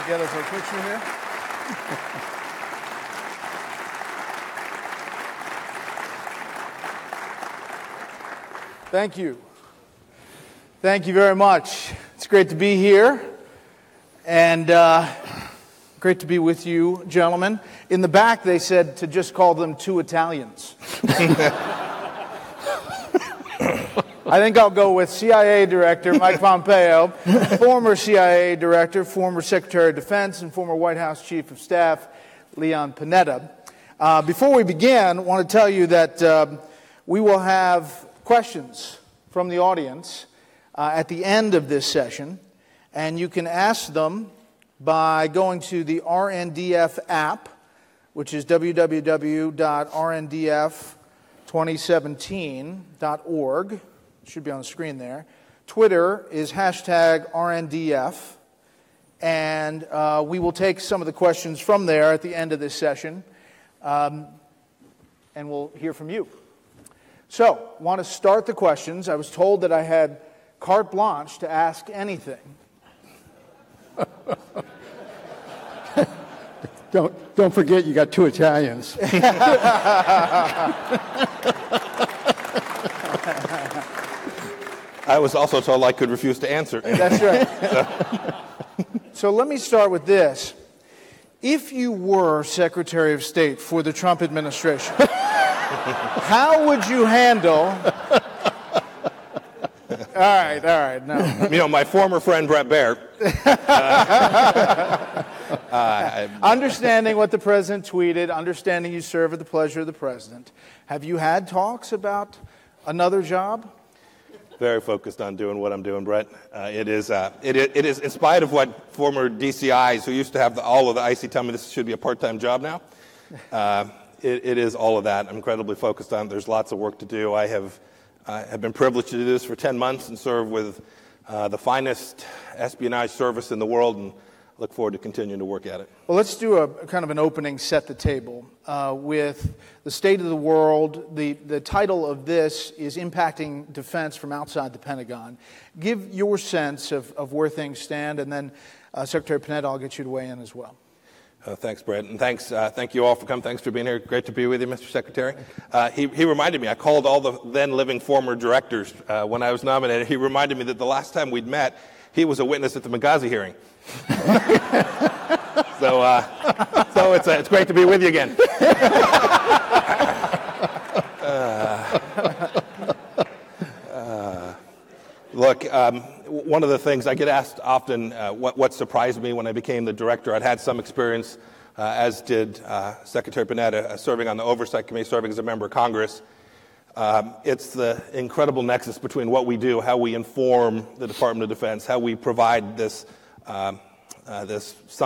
Get us a picture here. Thank you. Thank you very much. It's great to be here, and great to be with you, gentlemen. In the back, they said to just call them two Italians. I think I'll go with CIA Director Mike Pompeo, former CIA Director, former Secretary of Defense, and former White House Chief of Staff Leon Panetta. Before we begin, I want to tell you that we will have questions from the audience at the end of this session, and you can ask them by going to the RNDF app, which is www.rndf2017.org. Should be on the screen there. Twitter is hashtag RNDF, and we will take some of the questions from there at the end of this session, and we'll hear from you. So, I want to start the questions. I was told that I had carte blanche to ask anything. Don't forget you got two Italians. I was also told I could refuse to answer. That's right. So let me start with this. If you were Secretary of State for the Trump administration, how would you handle... All right, no. You know, my former friend Brett Baer. Understanding what the president tweeted, understanding you serve at the pleasure of the president, have you had talks about another job? Very focused on doing what I'm doing, Brett. It is in spite of what former DCIs who used to have all of the IC tell me this should be a part-time job now. It is all of that. I'm incredibly focused on it. There's lots of work to do. I have been privileged to do this for 10 months and serve with the finest espionage service in the world, and look forward to continuing to work at it. Well, let's do a kind of an opening set the table with the state of the world. The title of this is Impacting Defense from Outside the Pentagon. Give your sense of where things stand, and then Secretary Panetta, I'll get you to weigh in as well. Thanks, Brett, and thank you all for coming. Thanks for being here. Great to be with you, Mr. Secretary. He reminded me, I called all the then living former directors when I was nominated. He reminded me that the last time we'd met, he was a witness at the Benghazi hearing. So it's great to be with you again. Look, one of the things I get asked often, what surprised me when I became the director. I'd had some experience, as did Secretary Panetta, serving on the Oversight Committee, serving as a member of Congress. It's the incredible nexus between what we do, how we inform the Department of Defense, how we provide this sum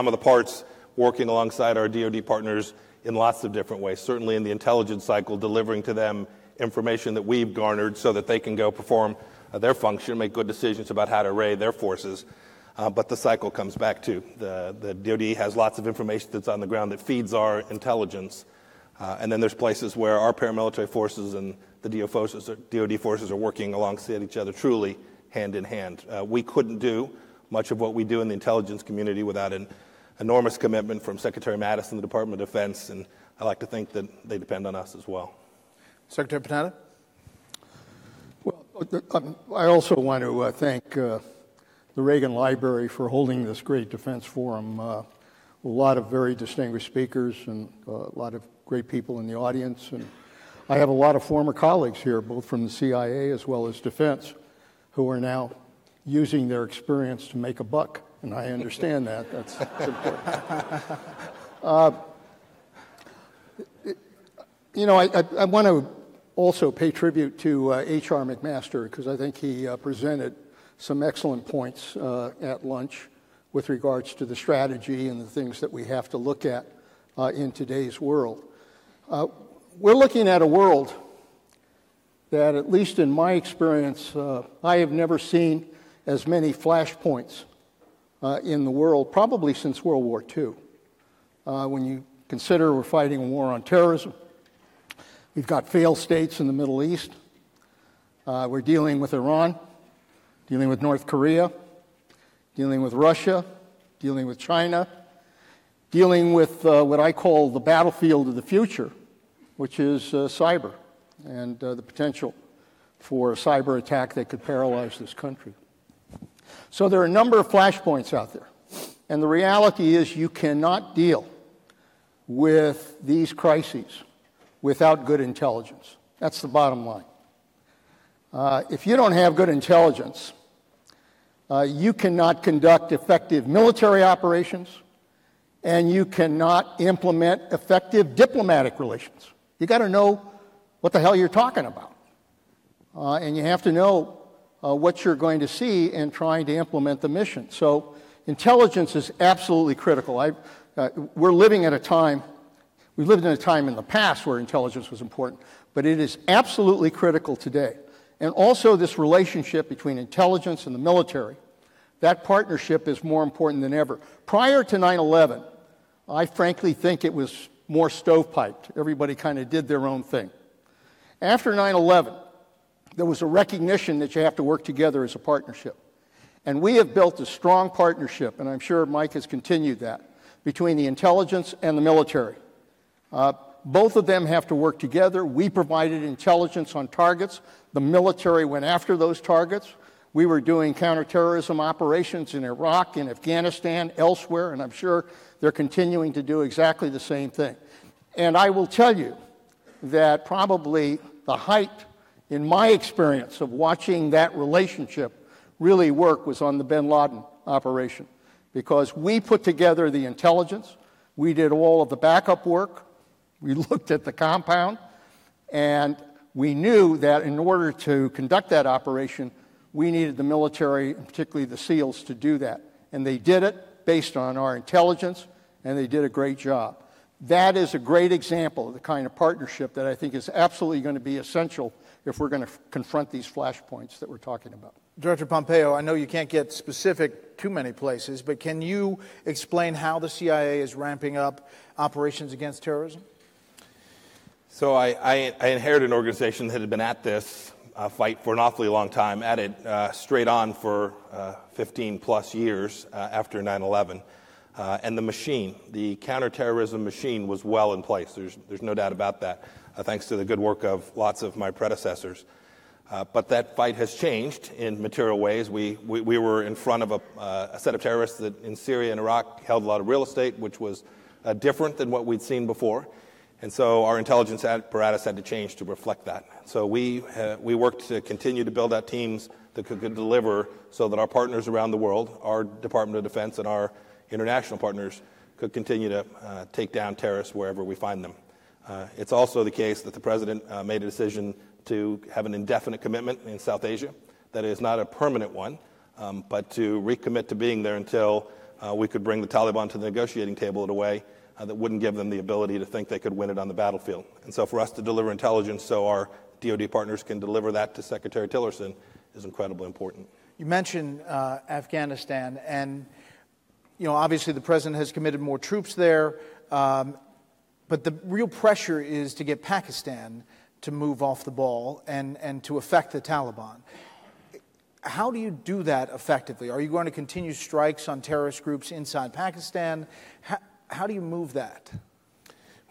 of the parts, working alongside our DoD partners in lots of different ways. Certainly in the intelligence cycle, delivering to them information that we've garnered so that they can go perform their function, make good decisions about how to array their forces. But the cycle comes back to the DoD has lots of information that's on the ground that feeds our intelligence. And then there's places where our paramilitary forces and the DoD forces are working alongside each other, truly hand in hand. We couldn't do much of what we do in the intelligence community without an enormous commitment from Secretary Mattis and the Department of Defense, and I like to think that they depend on us as well. Secretary Panetta? Well, I also want to thank the Reagan Library for holding this great defense forum. A lot of very distinguished speakers and a lot of great people in the audience. And I have a lot of former colleagues here, both from the CIA as well as defense, who are now using their experience to make a buck. And I understand that. That's important. I want to also pay tribute to H.R. McMaster, because I think he presented some excellent points at lunch with regards to the strategy and the things that we have to look at in today's world. We're looking at a world that, at least in my experience, I have never seen as many flashpoints in the world, probably since World War II. When you consider we're fighting a war on terrorism, we've got failed states in the Middle East. We're dealing with Iran, dealing with North Korea, dealing with Russia, dealing with China, dealing with what I call the battlefield of the future, which is cyber and the potential for a cyber attack that could paralyze this country. So there are a number of flashpoints out there. And the reality is you cannot deal with these crises without good intelligence. That's the bottom line. If you don't have good intelligence, you cannot conduct effective military operations, and you cannot implement effective diplomatic relations. You got to know what the hell you're talking about. And you have to know what you're going to see in trying to implement the mission. So intelligence is absolutely critical. We're living at a time, we lived in a time in the past where intelligence was important, but it is absolutely critical today. And also this relationship between intelligence and the military, that partnership is more important than ever. Prior to 9/11, I frankly think it was more stovepiped. Everybody kind of did their own thing. After 9/11, there was a recognition that you have to work together as a partnership. And we have built a strong partnership, and I'm sure Mike has continued that, between the intelligence and the military. Both of them have to work together. We provided intelligence on targets. The military went after those targets. We were doing counterterrorism operations in Iraq, in Afghanistan, elsewhere, and I'm sure they're continuing to do exactly the same thing. And I will tell you that probably the height, in my experience, of watching that relationship really work was on the bin Laden operation, because we put together the intelligence, we did all of the backup work, we looked at the compound, and we knew that in order to conduct that operation, we needed the military, and particularly the SEALs, to do that. And they did it based on our intelligence, and they did a great job. That is a great example of the kind of partnership that I think is absolutely going to be essential if we're going to confront these flashpoints that we're talking about. Director Pompeo, I know you can't get specific too many places, but can you explain how the CIA is ramping up operations against terrorism? So I inherited an organization that had been at this fight for an awfully long time, at it straight on for 15 plus years after 9/11. And the machine, the counterterrorism machine, was well in place. There's no doubt about that, thanks to the good work of lots of my predecessors. But that fight has changed in material ways. We were in front of a set of terrorists that in Syria and Iraq held a lot of real estate, which was different than what we'd seen before. And so our intelligence apparatus had to change to reflect that. So we worked to continue to build out teams that could deliver so that our partners around the world, our Department of Defense and our international partners, could continue to take down terrorists wherever we find them. It's also the case that the President made a decision to have an indefinite commitment in South Asia. That is not a permanent one, but to recommit to being there until we could bring the Taliban to the negotiating table in a way that wouldn't give them the ability to think they could win it on the battlefield. And so for us to deliver intelligence so our DoD partners can deliver that to Secretary Tillerson is incredibly important. You mentioned Afghanistan, and obviously the President has committed more troops there, but the real pressure is to get Pakistan to move off the ball and to affect the Taliban. How do you do that effectively? Are you going to continue strikes on terrorist groups inside Pakistan? How do you move that?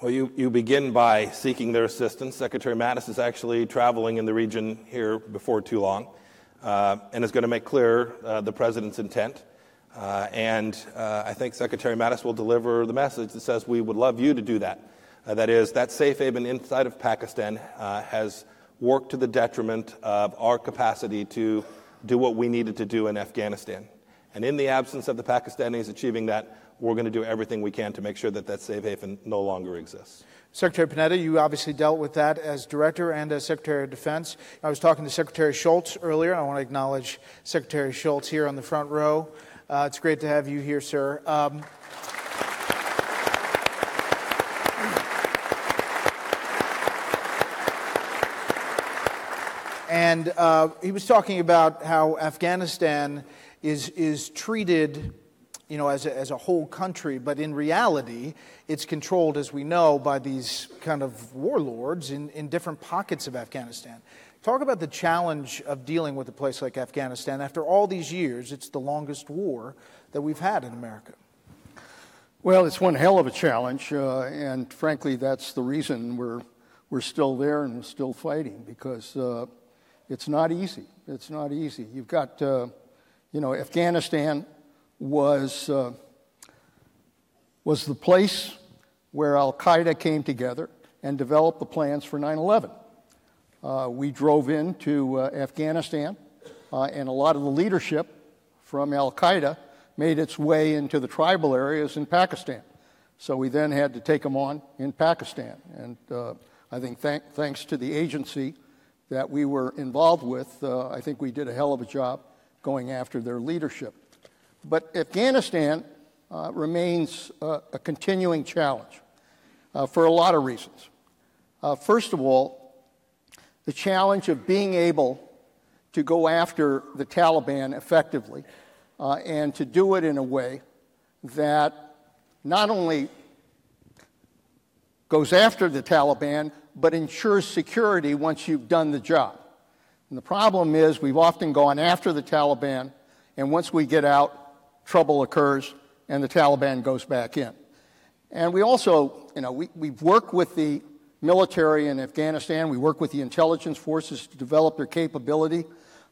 Well, you begin by seeking their assistance. Secretary Mattis is actually traveling in the region here before too long and is going to make clear the President's intent. I think Secretary Mattis will deliver the message that says we would love you to do that. That is, that safe haven inside of Pakistan has worked to the detriment of our capacity to do what we needed to do in Afghanistan. And in the absence of the Pakistanis achieving that, we're going to do everything we can to make sure that that safe haven no longer exists. Secretary Panetta, you obviously dealt with that as Director and as Secretary of Defense. I was talking to Secretary Shultz earlier, and I want to acknowledge Secretary Shultz here on the front row. It's great to have you here, sir. And he was talking about how Afghanistan is treated, as a whole country, but in reality, it's controlled, as we know, by these kind of warlords in different pockets of Afghanistan. Talk about the challenge of dealing with a place like Afghanistan. After all these years, it's the longest war that we've had in America. Well, it's one hell of a challenge, and frankly, that's the reason we're still there and we're still fighting, because it's not easy. It's not easy. You've got, Afghanistan was the place where Al-Qaeda came together and developed the plans for 9/11. We drove into Afghanistan, and a lot of the leadership from Al-Qaeda made its way into the tribal areas in Pakistan. So we then had to take them on in Pakistan. And I think thanks to the agency that we were involved with, I think we did a hell of a job going after their leadership. But Afghanistan remains a continuing challenge for a lot of reasons. First of all, the challenge of being able to go after the Taliban effectively, and to do it in a way that not only goes after the Taliban, but ensures security once you've done the job. And the problem is we've often gone after the Taliban, and once we get out, trouble occurs, and the Taliban goes back in. And we also, we've worked with the military in Afghanistan. We work with the intelligence forces to develop their capability.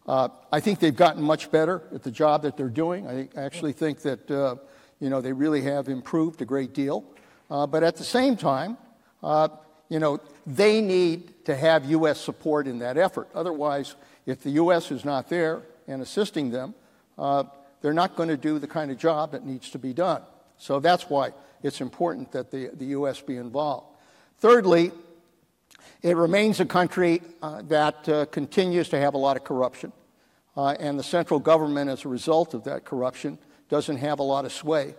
I think they've gotten much better at the job that they're doing. I actually think that, they really have improved a great deal. But at the same time, they need to have U.S. support in that effort. Otherwise, if the U.S. is not there and assisting them, they're not going to do the kind of job that needs to be done. So that's why it's important that the U.S. be involved. Thirdly, it remains a country that continues to have a lot of corruption. And the central government, as a result of that corruption, doesn't have a lot of sway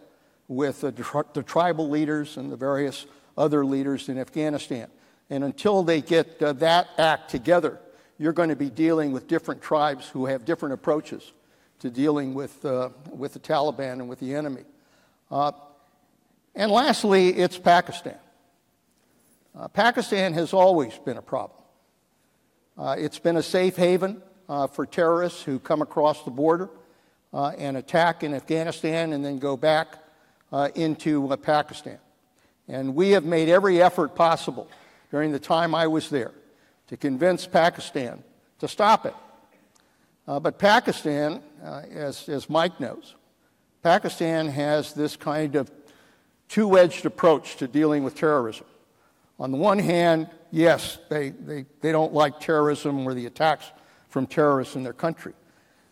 with the tribal leaders and the various other leaders in Afghanistan. And until they get that act together, you're going to be dealing with different tribes who have different approaches to dealing with the Taliban and with the enemy. And lastly, it's Pakistan. Pakistan has always been a problem. It's been a safe haven for terrorists who come across the border and attack in Afghanistan and then go back into Pakistan. And we have made every effort possible during the time I was there to convince Pakistan to stop it. But Pakistan, as Mike knows, Pakistan has this kind of two-edged approach to dealing with terrorism. On the one hand, yes, they don't like terrorism or the attacks from terrorists in their country.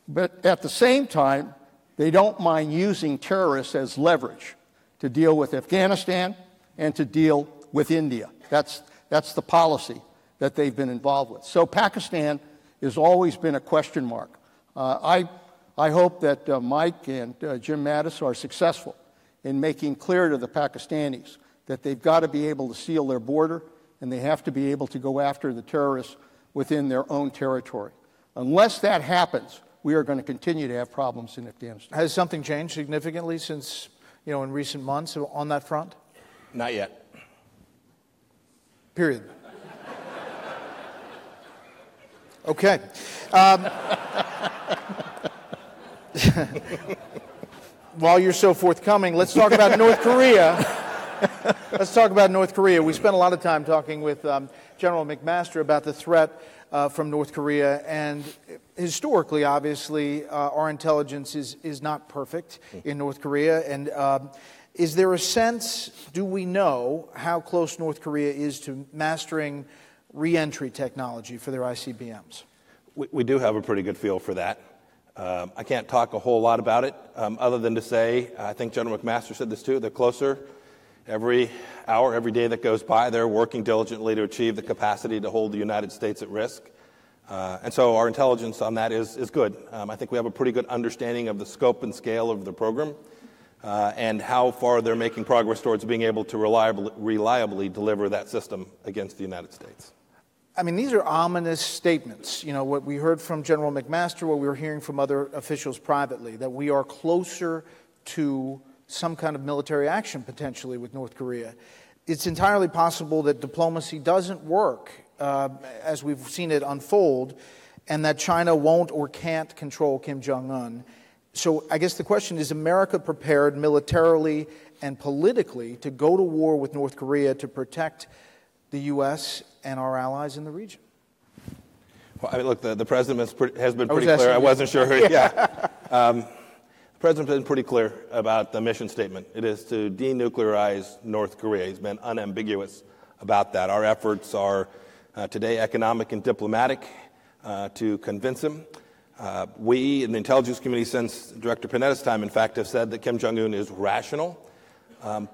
But at the same time, they don't mind using terrorists as leverage to deal with Afghanistan and to deal with India. That's the policy that they've been involved with. So Pakistan has always been a question mark. I hope that Mike and Jim Mattis are successful in making clear to the Pakistanis that they've got to be able to seal their border and they have to be able to go after the terrorists within their own territory. Unless that happens, we are going to continue to have problems in Afghanistan. Has something changed significantly since, in recent months on that front? Not yet. Period. Okay. While you're so forthcoming, let's talk about North Korea. Let's talk about North Korea. We spent a lot of time talking with General McMaster about the threat from North Korea, and historically, obviously, our intelligence is not perfect in North Korea. And is there a sense, do we know how close North Korea is to mastering re-entry technology for their ICBMs? We do have a pretty good feel for that. I can't talk a whole lot about it, other than to say, I think General McMaster said this too, they're closer. Every hour, every day that goes by, they're working diligently to achieve the capacity to hold the United States at risk. And so our intelligence on that is good. I think we have a pretty good understanding of the scope and scale of the program and how far they're making progress towards being able to reliably deliver that system against the United States. I mean, these are ominous statements. What we heard from General McMaster, what we were hearing from other officials privately, that we are closer to some kind of military action potentially with North Korea. It's entirely possible that diplomacy doesn't work as we've seen it unfold, and that China won't or can't control Kim Jong-un. So I guess the question is America prepared militarily and politically to go to war with North Korea to protect the U.S. and our allies in the region? Well, I mean, look, the president has been pretty clear. I wasn't sure. The president's been pretty clear about the mission statement. It is to denuclearize North Korea. He's been unambiguous about that. Our efforts are today economic and diplomatic to convince him. We in the intelligence community since Director Panetta's time, in fact, have said that Kim Jong-un is rational.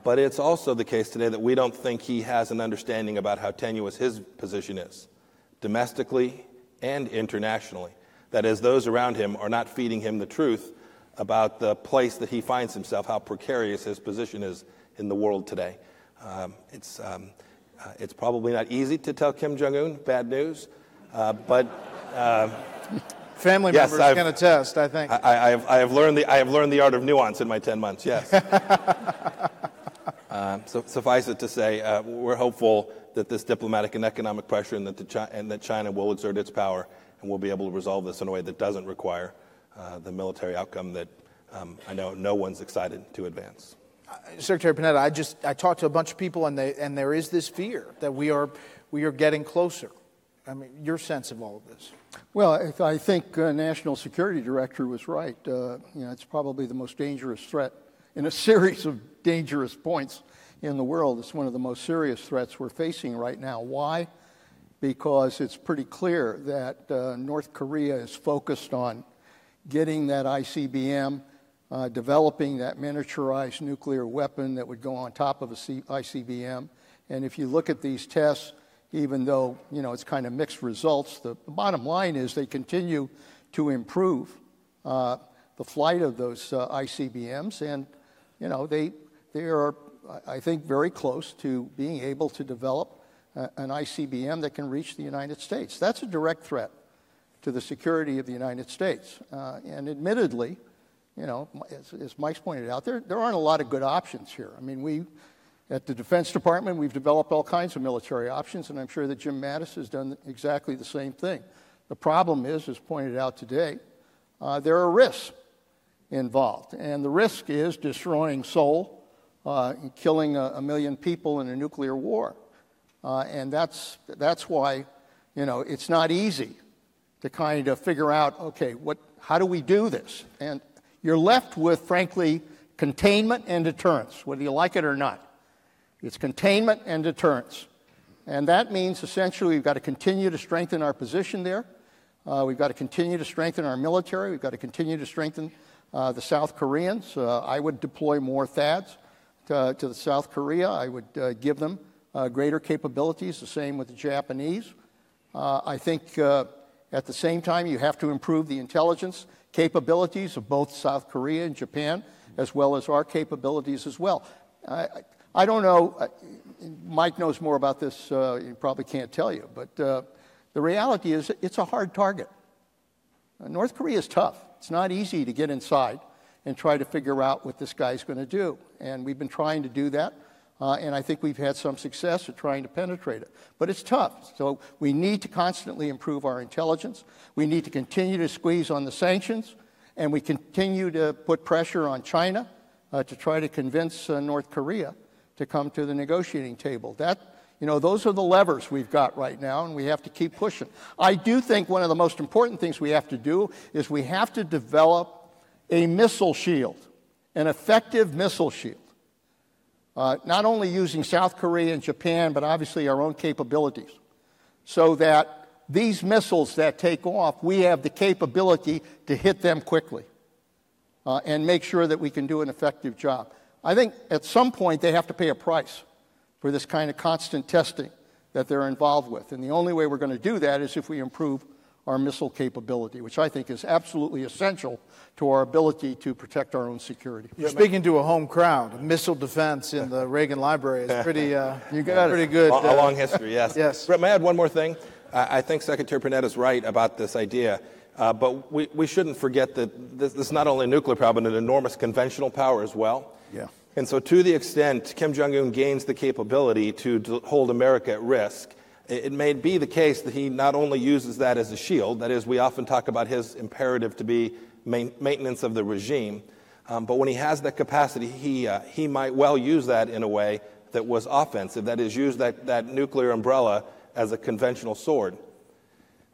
But it's also the case today that we don't think he has an understanding about how tenuous his position is, domestically and internationally. That is, those around him are not feeding him the truth about the place that he finds himself, how precarious his position is in the world today. It's probably not easy to tell Kim Jong-un bad news, but family members can attest, I think. I have learned the art of nuance in my 10 months. Yes. So suffice it to say, we're hopeful that this diplomatic and economic pressure and that China will exert its power and will be able to resolve this in a way that doesn't require the military outcome that I know no one's excited to advance. Secretary Panetta, I talked to a bunch of people, and there is this fear that we are getting closer. I mean, your sense of all of this? Well, I think National Security Director was right. It's probably the most dangerous threat in a series of dangerous points in the world. It's one of the most serious threats we're facing right now. Why? Because it's pretty clear that North Korea is focused on getting that ICBM, developing that miniaturized nuclear weapon that would go on top of a ICBM. And if you look at these tests, even though, it's kind of mixed results, the bottom line is they continue to improve the flight of those ICBMs. And, they are, I think, very close to being able to develop an ICBM that can reach the United States. That's a direct threat to the security of the United States. And admittedly, as Mike's pointed out, there aren't a lot of good options here. I mean, at the Defense Department, we've developed all kinds of military options, and I'm sure that Jim Mattis has done exactly the same thing. The problem is, as pointed out today, there are risks involved. And the risk is destroying Seoul, and killing a million people in a nuclear war. And that's why, it's not easy to kind of figure out, okay, how do we do this? And you're left with, frankly, containment and deterrence, whether you like it or not. It's containment and deterrence. And that means essentially we've got to continue to strengthen our position there. We've got to continue to strengthen our military. We've got to continue to strengthen the South Koreans. I would deploy more THAADs to the South Korea. I would give them greater capabilities, the same with the Japanese. I think at the same time you have to improve the intelligence capabilities of both South Korea and Japan, as well as our capabilities as well. I don't know, Mike knows more about this, he probably can't tell you, but the reality is it's a hard target. North Korea is tough. It's not easy to get inside and try to figure out what this guy's going to do. And we've been trying to do that, and I think we've had some success at trying to penetrate it. But it's tough, so we need to constantly improve our intelligence. We need to continue to squeeze on the sanctions, and we continue to put pressure on China to try to convince North Korea to come to the negotiating table. Those are the levers we've got right now, and we have to keep pushing. I do think one of the most important things we have to do is we have to develop a missile shield, an effective missile shield, not only using South Korea and Japan, but obviously our own capabilities, so that these missiles that take off, we have the capability to hit them quickly and make sure that we can do an effective job. I think at some point they have to pay a price for this kind of constant testing that they're involved with. And the only way we're going to do that is if we improve our missile capability, which I think is absolutely essential to our ability to protect our own security. You're speaking to a home crowd. Missile defense in the Reagan Library is pretty good. A long history, yes. Yes. Brett, may I add one more thing? I think Secretary Panetta is right about this idea. But we shouldn't forget that this is not only a nuclear power, but an enormous conventional power as well. Yeah. And so to the extent Kim Jong-un gains the capability to hold America at risk, it may be the case that he not only uses that as a shield, that is, we often talk about his imperative to be maintenance of the regime. But when he has that capacity, he might well use that in a way that was offensive, that is, use that nuclear umbrella as a conventional sword.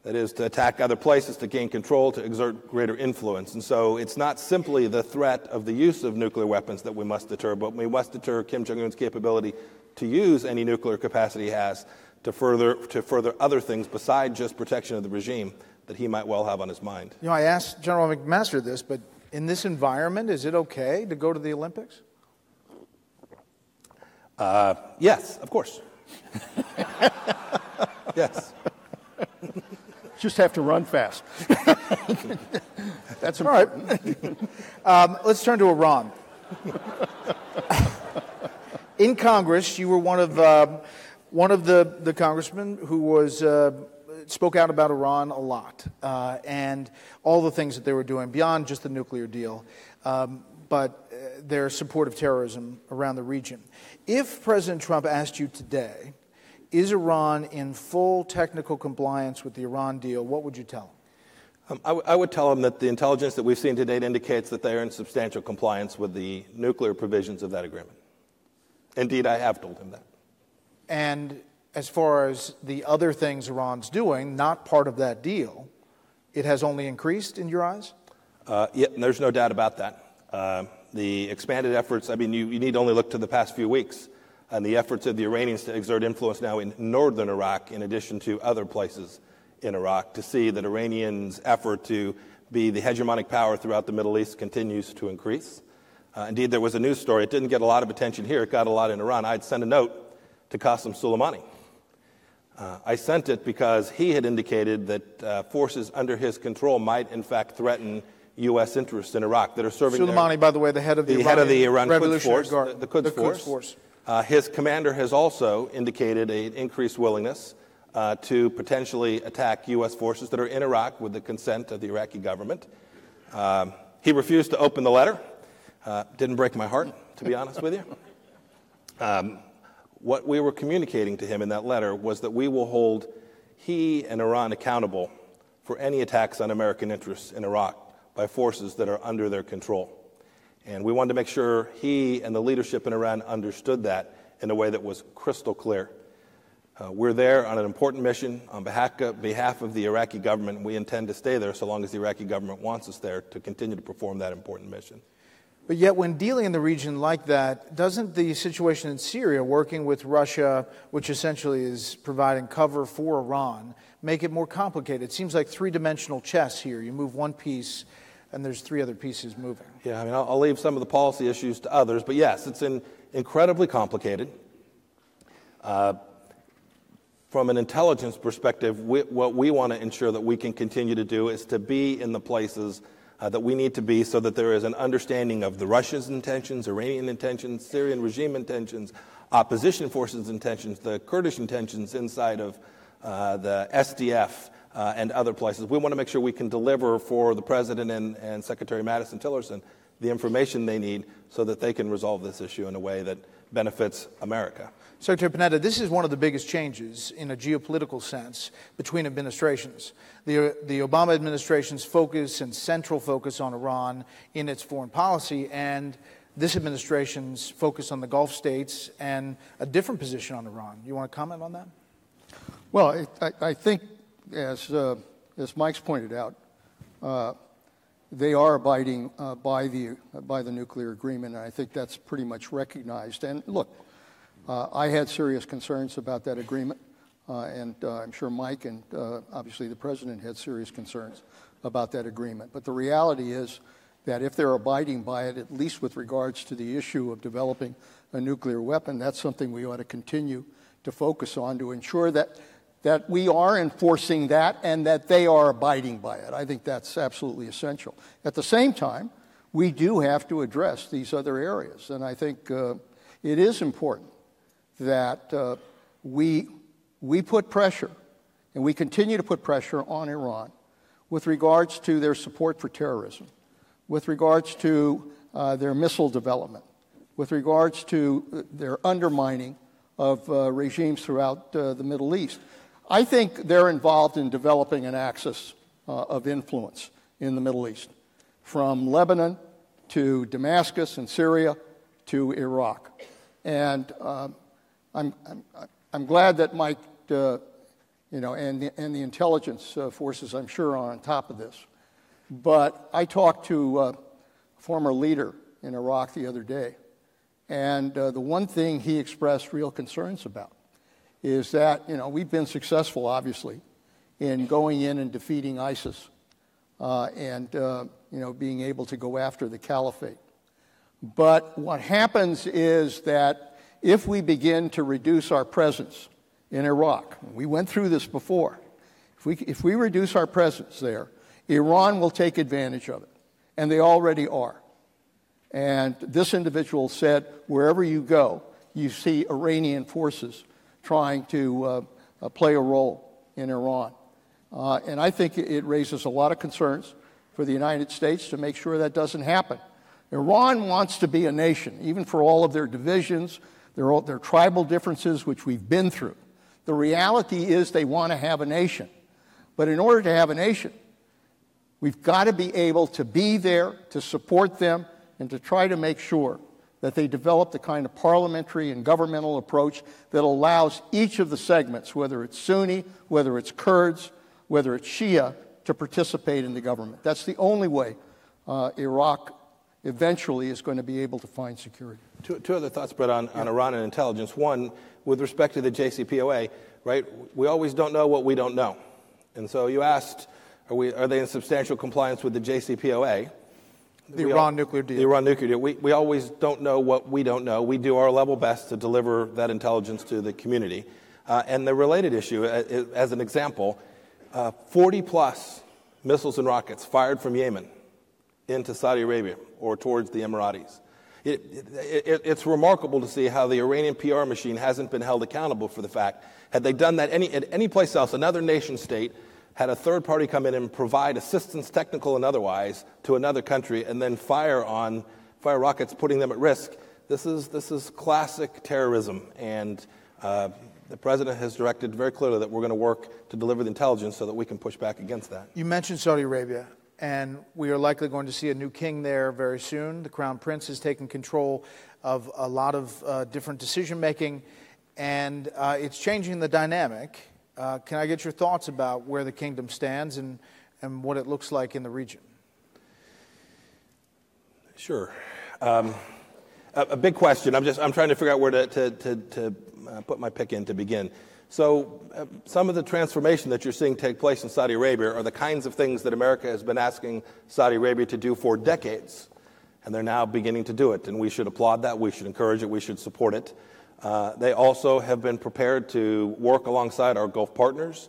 That is, to attack other places, to gain control, to exert greater influence. And so it's not simply the threat of the use of nuclear weapons that we must deter, but we must deter Kim Jong-un's capability to use any nuclear capacity he has to further other things besides just protection of the regime that he might well have on his mind. You know, I asked General McMaster this, but in this environment, is it okay to go to the Olympics? Yes, of course. Yes. Just have to run fast. That's all right. Let's turn to Iran. In Congress, you were one of the congressmen who spoke out about Iran a lot and all the things that they were doing beyond just the nuclear deal, but their support of terrorism around the region. If President Trump asked you today, is Iran in full technical compliance with the Iran deal, what would you tell him? I would tell him that the intelligence that we've seen to date indicates that they are in substantial compliance with the nuclear provisions of that agreement. Indeed, I have told him that. And as far as the other things Iran's doing, not part of that deal, it has only increased in your eyes? Yeah, there's no doubt about that. The expanded efforts, I mean, you need only look to the past few weeks and the efforts of the Iranians to exert influence now in northern Iraq, in addition to other places in Iraq, to see that Iranians' effort to be the hegemonic power throughout the Middle East continues to increase. Indeed, there was a news story. It didn't get a lot of attention here. It got a lot in Iran. I'd sent a note to Qasem Soleimani. I sent it because he had indicated that forces under his control might, in fact, threaten U.S. interests in Iraq that are serving Soleimani, by the way, the head of the Iran Quds Revolutionary Force, Guard, the Quds Force. His commander has also indicated an increased willingness to potentially attack U.S. forces that are in Iraq with the consent of the Iraqi government. He refused to open the letter. Didn't break my heart, to be honest with you. What we were communicating to him in that letter was that we will hold he and Iran accountable for any attacks on American interests in Iraq by forces that are under their control. And we wanted to make sure he and the leadership in Iran understood that in a way that was crystal clear. We're there on an important mission on behalf of the Iraqi government, and we intend to stay there so long as the Iraqi government wants us there to continue to perform that important mission. But yet, when dealing in the region like that, doesn't the situation in Syria, working with Russia, which essentially is providing cover for Iran, make it more complicated? It seems like three-dimensional chess here. You move one piece, and there's three other pieces moving. Yeah, I mean, I'll leave some of the policy issues to others, but yes, it's incredibly complicated. From an intelligence perspective, what we want to ensure that we can continue to do is to be in the places that we need to be so that there is an understanding of the Russia's intentions, Iranian intentions, Syrian regime intentions, opposition forces' intentions, the Kurdish intentions inside of the SDF and other places. We want to make sure we can deliver for the President and Secretary Madison Tillerson the information they need so that they can resolve this issue in a way that benefits America. Secretary Panetta, this is one of the biggest changes in a geopolitical sense between administrations. The Obama administration's focus and central focus on Iran in its foreign policy, and this administration's focus on the Gulf states and a different position on Iran. You want to comment on that? Well, I think, as Mike's pointed out, they are abiding by the nuclear agreement, and I think that's pretty much recognized. And look, I had serious concerns about that agreement, and I'm sure Mike and obviously the President had serious concerns about that agreement. But the reality is that if they're abiding by it, at least with regards to the issue of developing a nuclear weapon, that's something we ought to continue to focus on to ensure that we are enforcing that and that they are abiding by it. I think that's absolutely essential. At the same time, we do have to address these other areas, and I think it is important that we put pressure, and we continue to put pressure on Iran with regards to their support for terrorism, with regards to their missile development, with regards to their undermining of regimes throughout the Middle East. I think they're involved in developing an axis of influence in the Middle East. from Lebanon to Damascus and Syria to Iraq. And I'm glad that Mike, and the intelligence forces, I'm sure, are on top of this. But I talked to a former leader in Iraq the other day, and the one thing he expressed real concerns about is that, we've been successful, obviously, in going in and defeating ISIS and being able to go after the caliphate. But what happens is that if we begin to reduce our presence in Iraq, we went through this before, if we reduce our presence there, Iran will take advantage of it, and they already are. And this individual said, wherever you go, you see Iranian forces trying to play a role in Iran. And I think it raises a lot of concerns for the United States to make sure that doesn't happen. Iran wants to be a nation, even for all of their divisions, their tribal differences, which we've been through. The reality is they want to have a nation. But in order to have a nation, we've got to be able to be there, to support them, and to try to make sure that they develop the kind of parliamentary and governmental approach that allows each of the segments, whether it's Sunni, whether it's Kurds, whether it's Shia, to participate in the government. That's the only way Iraq eventually is going to be able to find security. Two other thoughts, Brett, on Iran and intelligence. One, with respect to the JCPOA, right? We always don't know what we don't know. And so you asked, are they in substantial compliance with the JCPOA? The Iran nuclear deal. The Iran nuclear deal. We always don't know what we don't know. We do our level best to deliver that intelligence to the community. And the related issue, as an example, 40-plus missiles and rockets fired from Yemen into Saudi Arabia or towards the Emiratis. It's remarkable to see how the Iranian PR machine hasn't been held accountable for the fact, had they done that at any place else, another nation state, had a third party come in and provide assistance, technical and otherwise, to another country and then fire rockets, putting them at risk. This is classic terrorism, and the president has directed very clearly that we're going to work to deliver the intelligence so that we can push back against that. You mentioned Saudi Arabia, and we are likely going to see a new king there very soon. The Crown Prince has taken control of a lot of different decision-making, and it's changing the dynamic. Can I get your thoughts about where the kingdom stands and what it looks like in the region? Sure. A big question. I'm trying to figure out where to put my pick in to begin. So some of the transformation that you're seeing take place in Saudi Arabia are the kinds of things that America has been asking Saudi Arabia to do for decades, and they're now beginning to do it. And we should applaud that. We should encourage it. We should support it. They also have been prepared to work alongside our Gulf partners.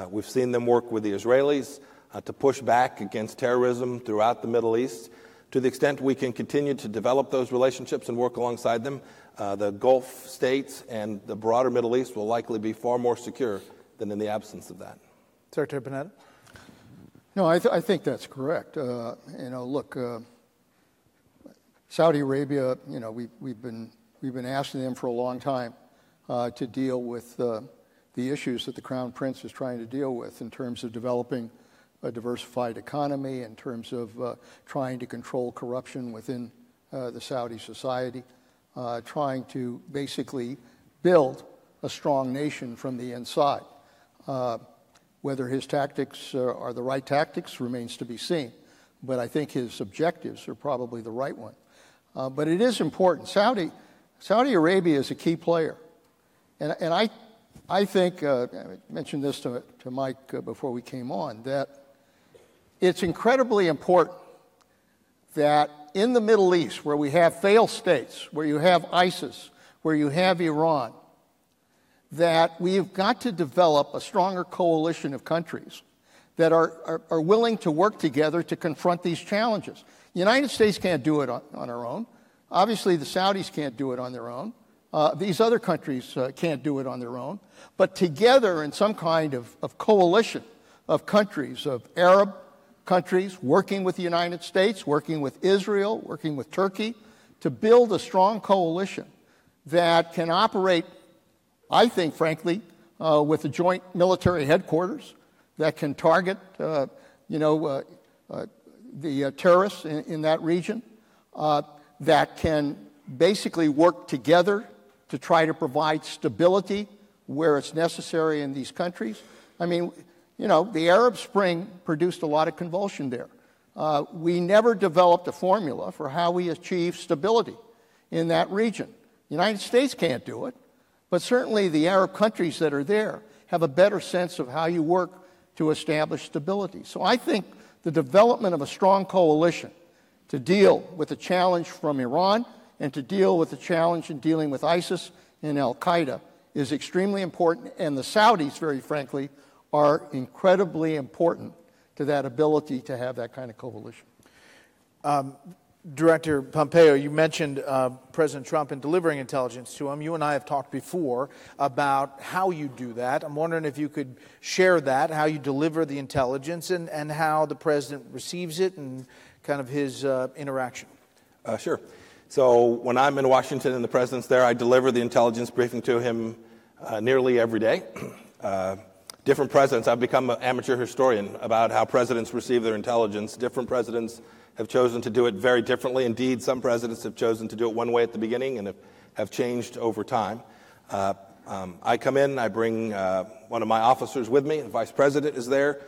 We've seen them work with the Israelis to push back against terrorism throughout the Middle East. To the extent we can continue to develop those relationships and work alongside them, the Gulf states and the broader Middle East will likely be far more secure than in the absence of that. Secretary Panetta? No, I think that's correct. Saudi Arabia, we've been asking them for a long time to deal with the issues that the Crown Prince is trying to deal with in terms of developing a diversified economy, in terms of trying to control corruption within the Saudi society, trying to basically build a strong nation from the inside. Whether his tactics are the right tactics remains to be seen, but I think his objectives are probably the right one. But it is important. Saudi Arabia is a key player. And I think, I mentioned this to Mike before we came on, that it's incredibly important that in the Middle East, where we have failed states, where you have ISIS, where you have Iran, that we've got to develop a stronger coalition of countries that are willing to work together to confront these challenges. The United States can't do it on our own. Obviously, the Saudis can't do it on their own. These other countries can't do it on their own. But together in some kind of coalition of countries, of Arab countries, working with the United States, working with Israel, working with Turkey, to build a strong coalition that can operate, I think, frankly, with a joint military headquarters that can target, the the terrorists in that region that can basically work together to try to provide stability where it's necessary in these countries. I mean, you know, the Arab Spring produced a lot of convulsion there. We never developed a formula for how we achieve stability in that region. The United States can't do it, but certainly the Arab countries that are there have a better sense of how you work to establish stability. So I think the development of a strong coalition to deal with the challenge from Iran and to deal with the challenge in dealing with ISIS and al-Qaeda is extremely important, and the Saudis, very frankly, are incredibly important to that ability to have that kind of coalition. Director Pompeo, you mentioned President Trump and delivering intelligence to him. You and I have talked before about how you do that. I'm wondering if you could share that, how you deliver the intelligence and how the president receives it and kind of his interaction. Sure. So when I'm in Washington and the president's there, I deliver the intelligence briefing to him nearly every day. Different presidents, I've become an amateur historian about how presidents receive their intelligence. Different presidents have chosen to do it very differently. Indeed, some presidents have chosen to do it one way at the beginning and have changed over time. I come in, I bring one of my officers with me. The vice president is there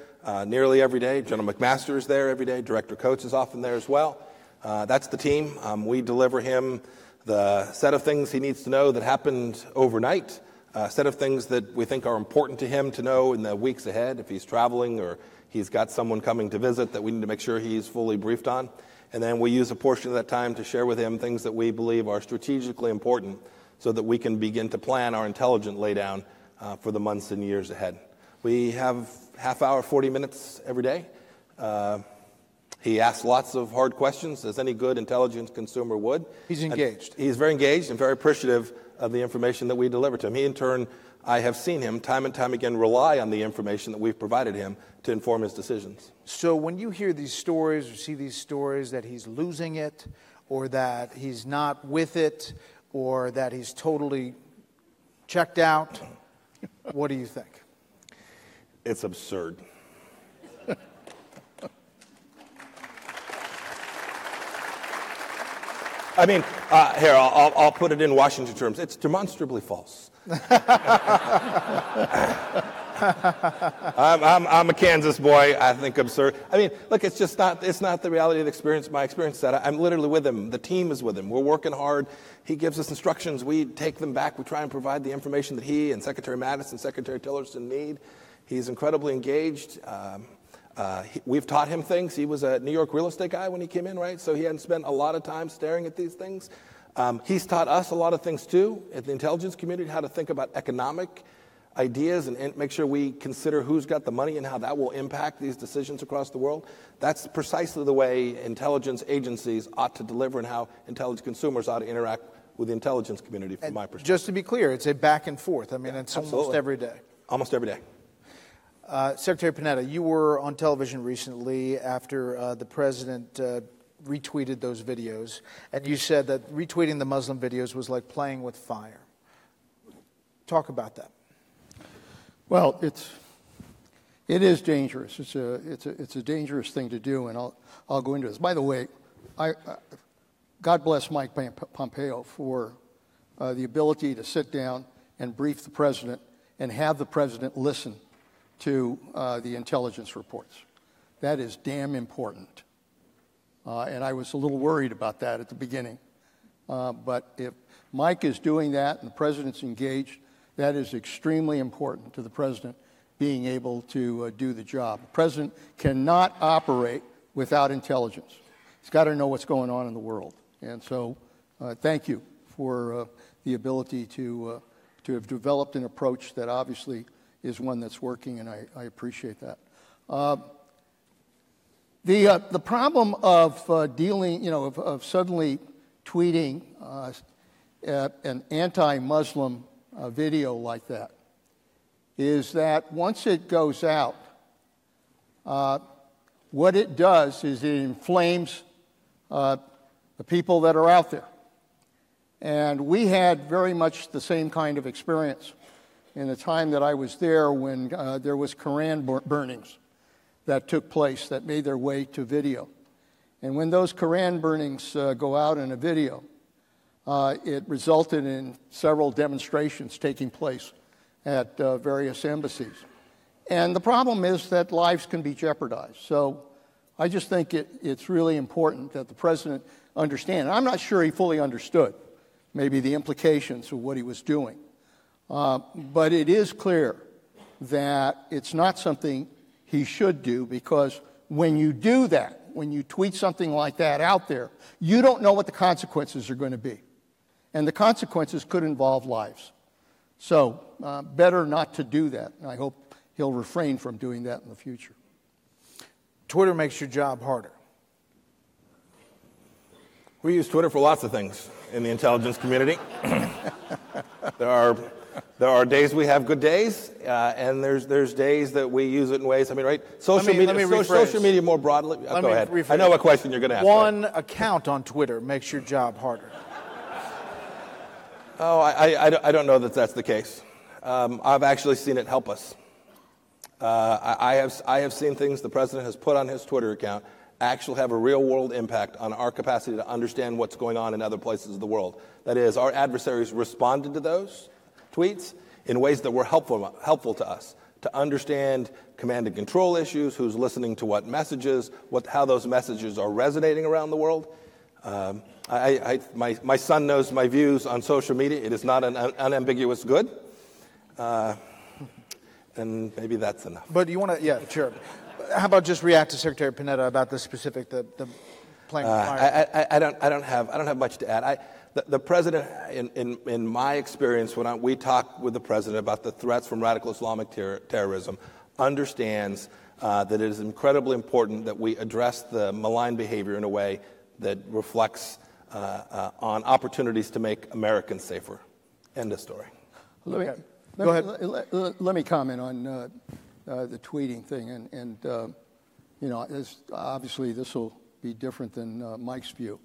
nearly every day. General McMaster is there every day. Director Coates is often there as well. That's the team. We deliver him the set of things he needs to know that happened overnight, a set of things that we think are important to him to know in the weeks ahead if he's traveling or he's got someone coming to visit that we need to make sure he's fully briefed on. And then we use a portion of that time to share with him things that we believe are strategically important so that we can begin to plan our intelligent laydown for the months and years ahead. We have half hour, 40 minutes every day. He asks lots of hard questions, as any good intelligence consumer would. He's engaged. And he's very engaged and very appreciative of the information that we deliver to him. He, in turn, I have seen him time and time again rely on the information that we've provided him to inform his decisions. So when you hear these stories or see these stories that he's losing it or that he's not with it or that he's totally checked out, what do you think? It's absurd. I mean, here, I'll put it in Washington terms. It's demonstrably false. I'm a Kansas boy. I think absurd. I mean, look, it's not the reality of the experience. My experience is that I'm literally with him. The team is with him. We're working hard. He gives us instructions. We take them back. We try and provide the information that he and Secretary Mattis and Secretary Tillerson need. He's incredibly engaged. We've taught him things. He was a New York real estate guy when he came in, right? So he hadn't spent a lot of time staring at these things. He's taught us a lot of things, too, at the intelligence community, how to think about economic ideas and make sure we consider who's got the money and how that will impact these decisions across the world. That's precisely the way intelligence agencies ought to deliver and how intelligence consumers ought to interact with the intelligence community from my perspective. Just to be clear, it's a back and forth. I mean, it's absolutely. Almost every day. Almost every day. Secretary Panetta, you were on television recently after the president retweeted those videos, and you said that retweeting the Muslim videos was like playing with fire. Talk about that. Well, it is dangerous. It's a dangerous thing to do, and I'll go into this. By the way, God bless Mike Pompeo for the ability to sit down and brief the president and have the president listen to the intelligence reports. That is damn important. And I was a little worried about that at the beginning. But if Mike is doing that and the president's engaged, that is extremely important to the president being able to do the job. The president cannot operate without intelligence. He's got to know what's going on in the world. And so thank you for the ability to have developed an approach that obviously is one that's working, and I appreciate that. The problem of dealing, of suddenly tweeting an anti-Muslim video like that is that once it goes out, what it does is it inflames the people that are out there. And we had very much the same kind of experience in the time that I was there when there was Quran burnings that took place that made their way to video. And when those Koran burnings go out in a video, it resulted in several demonstrations taking place at various embassies. And the problem is that lives can be jeopardized. So I just think it's really important that the president understand. And I'm not sure he fully understood maybe the implications of what he was doing. But it is clear that it's not something he should do, because when you do that, when you tweet something like that out there, you don't know what the consequences are going to be. And the consequences could involve lives. So better not to do that. And I hope he'll refrain from doing that in the future. Twitter makes your job harder. We use Twitter for lots of things in the intelligence community. There are days we have good days, and there's days that we use it in ways. I mean, right? Social media more broadly. Go ahead. Rephrase. I know what question you're going to ask. One account on Twitter makes your job harder. Oh, I don't know that that's the case. I've actually seen it help us. I have seen things the president has put on his Twitter account actually have a real-world impact on our capacity to understand what's going on in other places of the world. That is, our adversaries responded to those tweets in ways that were helpful to us to understand command and control issues, who's listening to what messages, how those messages are resonating around the world. My son knows my views on social media. It is not an unambiguous good. And maybe that's enough. But you want to, yeah, sure. How about just react to Secretary Panetta about the specific, the playing fire? I don't have much to add. The president, in my experience, when we talk with the president about the threats from radical Islamic terrorism, understands that it is incredibly important that we address the malign behavior in a way that reflects on opportunities to make Americans safer. End of story. Go ahead. Let me comment on the tweeting thing, and obviously this will be different than Mike's view.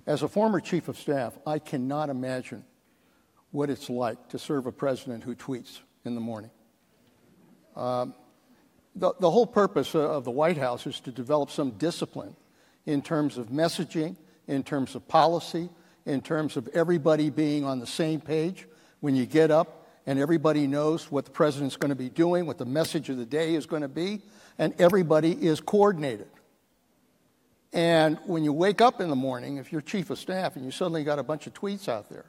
As a former chief of staff, I cannot imagine what it's like to serve a president who tweets in the morning. The whole purpose of the White House is to develop some discipline in terms of messaging, in terms of policy, in terms of everybody being on the same page when you get up, and everybody knows what the president's going to be doing, what the message of the day is going to be, and everybody is coordinated. And when you wake up in the morning, if you're chief of staff and you suddenly got a bunch of tweets out there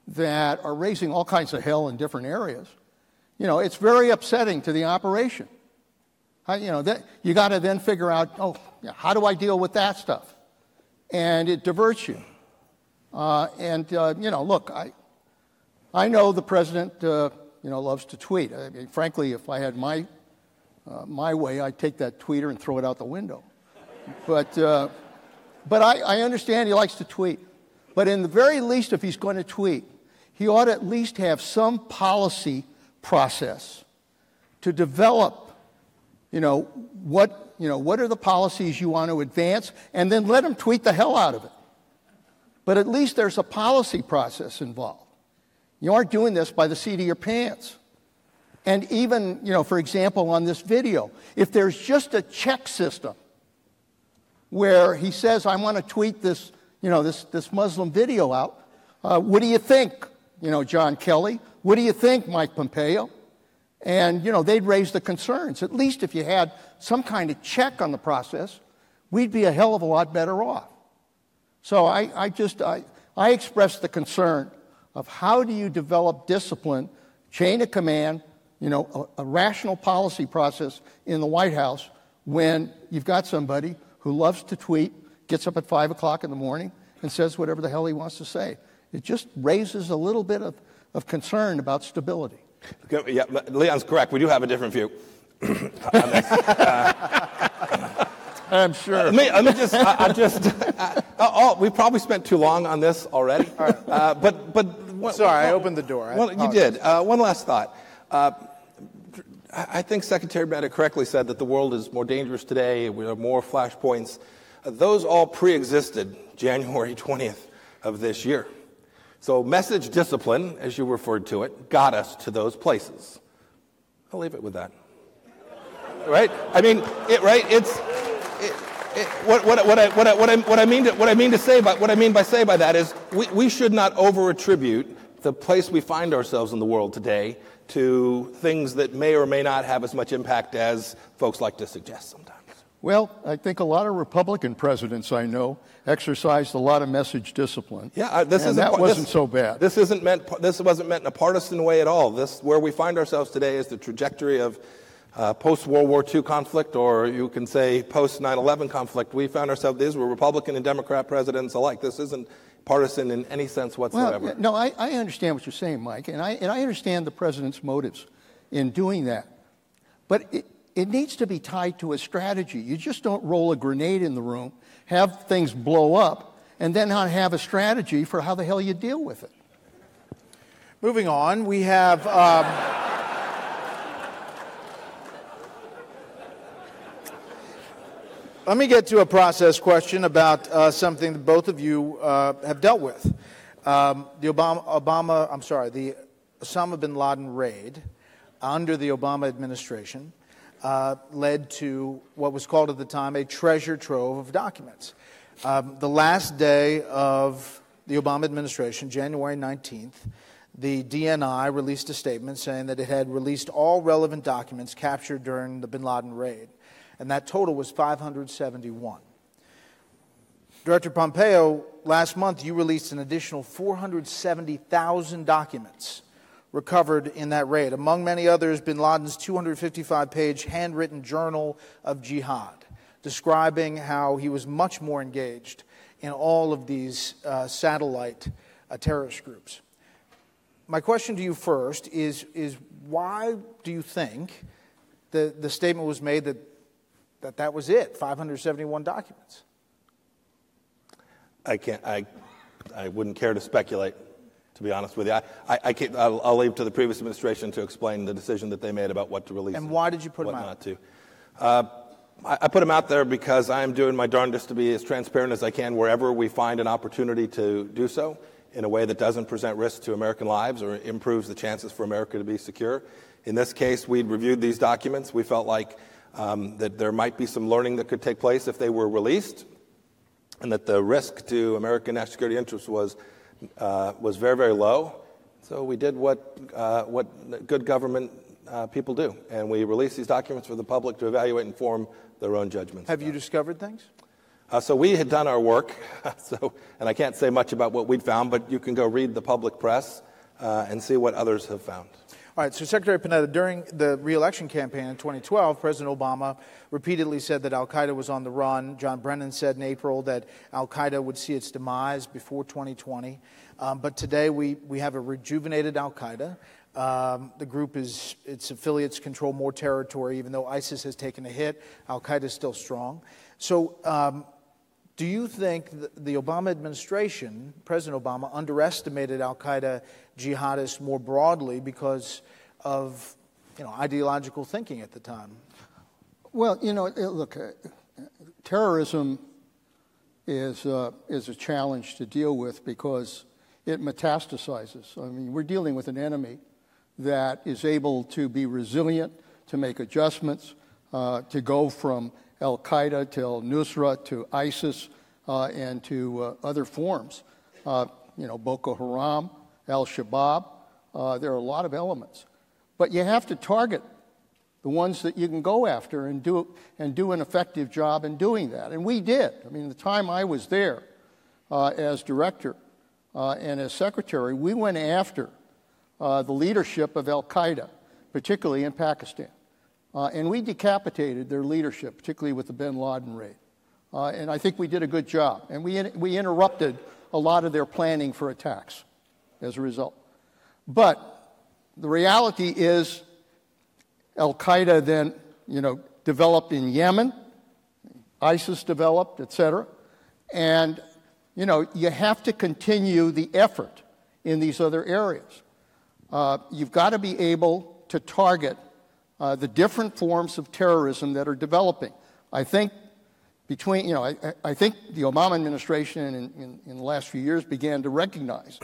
that are raising all kinds of hell in different areas, it's very upsetting to the operation. You got to then figure out, how do I deal with that stuff? And it diverts you. Look, I know the president, loves to tweet. I mean, frankly, if I had my way, I'd take that tweeter and throw it out the window. But I understand he likes to tweet. But in the very least, if he's going to tweet, he ought to at least have some policy process to develop, what are the policies you want to advance, and then let him tweet the hell out of it. But at least there's a policy process involved. You aren't doing this by the seat of your pants. And even, for example, on this video, if there's just a check system where he says, I want to tweet this, this Muslim video out, what do you think, John Kelly? What do you think, Mike Pompeo? And, they'd raise the concerns. At least if you had some kind of check on the process, we'd be a hell of a lot better off. So I express the concern of how do you develop discipline, chain of command, a rational policy process in the White House when you've got somebody who loves to tweet, gets up at 5 o'clock in the morning, and says whatever the hell he wants to say. It just raises a little bit of concern about stability. Yeah, Leon's correct. We do have a different view. I'm sure. We probably spent too long on this already. All right. Sorry, I opened the door. Well, you did. One last thought. I think Secretary Panetta correctly said that the world is more dangerous today. We have more flashpoints. Those all pre-existed January 20th of this year. So message discipline, as you referred to it, got us to those places. I'll leave it with that. Right? I mean, What I mean by say by that is we should not over-attribute the place we find ourselves in the world today to things that may or may not have as much impact as folks like to suggest sometimes. Well, I think a lot of Republican presidents I know exercised a lot of message discipline. Yeah, wasn't so bad. This wasn't meant in a partisan way at all. Where we find ourselves today is the trajectory of post-World War II conflict, or you can say post-9/11 conflict. We found ourselves, these were Republican and Democrat presidents alike. This isn't partisan in any sense whatsoever. Well, no, I understand what you're saying, Mike, and I understand the president's motives in doing that. But it needs to be tied to a strategy. You just don't roll a grenade in the room, have things blow up, and then not have a strategy for how the hell you deal with it. Moving on, we have... Let me get to a process question about something that both of you have dealt with. The Osama bin Laden raid under the Obama administration led to what was called at the time a treasure trove of documents. The last day of the Obama administration, January 19th, the DNI released a statement saying that it had released all relevant documents captured during the bin Laden raid, and that total was 571. Director Pompeo, last month you released an additional 470,000 documents recovered in that raid. Among many others, bin Laden's 255-page handwritten journal of jihad, describing how he was much more engaged in all of these satellite terrorist groups. My question to you first is why do you think the statement was made that was it, 571 documents? I wouldn't care to speculate, to be honest with you. I'll leave to the previous administration to explain the decision that they made about what to release. And why did you put them out? Not to. I put them out there because I'm doing my darndest to be as transparent as I can wherever we find an opportunity to do so in a way that doesn't present risk to American lives or improves the chances for America to be secure. In this case, we'd reviewed these documents. We felt like that there might be some learning that could take place if they were released, and that the risk to American national security interests was very, very low. So we did what good government people do, and we released these documents for the public to evaluate and form their own judgments. Have you discovered things? So we had done our work, and I can't say much about what we'd found, but you can go read the public press and see what others have found. All right, so Secretary Panetta, during the re-election campaign in 2012, President Obama repeatedly said that al-Qaeda was on the run. John Brennan said in April that al-Qaeda would see its demise before 2020. But today we have a rejuvenated al-Qaeda. The group its affiliates control more territory. Even though ISIS has taken a hit, al-Qaeda is still strong. So do you think the Obama administration, President Obama, underestimated al-Qaeda jihadists more broadly because of ideological thinking at the time? Well, look, terrorism is a challenge to deal with because it metastasizes. I mean, we're dealing with an enemy that is able to be resilient, to make adjustments, to go from al-Qaeda to al-Nusra to ISIS and to other forms. Boko Haram, al-Shabaab. There are a lot of elements. But you have to target the ones that you can go after and do an effective job in doing that. And we did. I mean, the time I was there as director and as secretary, we went after the leadership of al-Qaeda, particularly in Pakistan. And we decapitated their leadership, particularly with the bin Laden raid. And I think we did a good job. And we interrupted a lot of their planning for attacks as a result. But the reality is al-Qaeda then, developed in Yemen, ISIS developed, et cetera. And, you have to continue the effort in these other areas. You've got to be able to target the different forms of terrorism that are developing. I think I think the Obama administration in the last few years began to recognize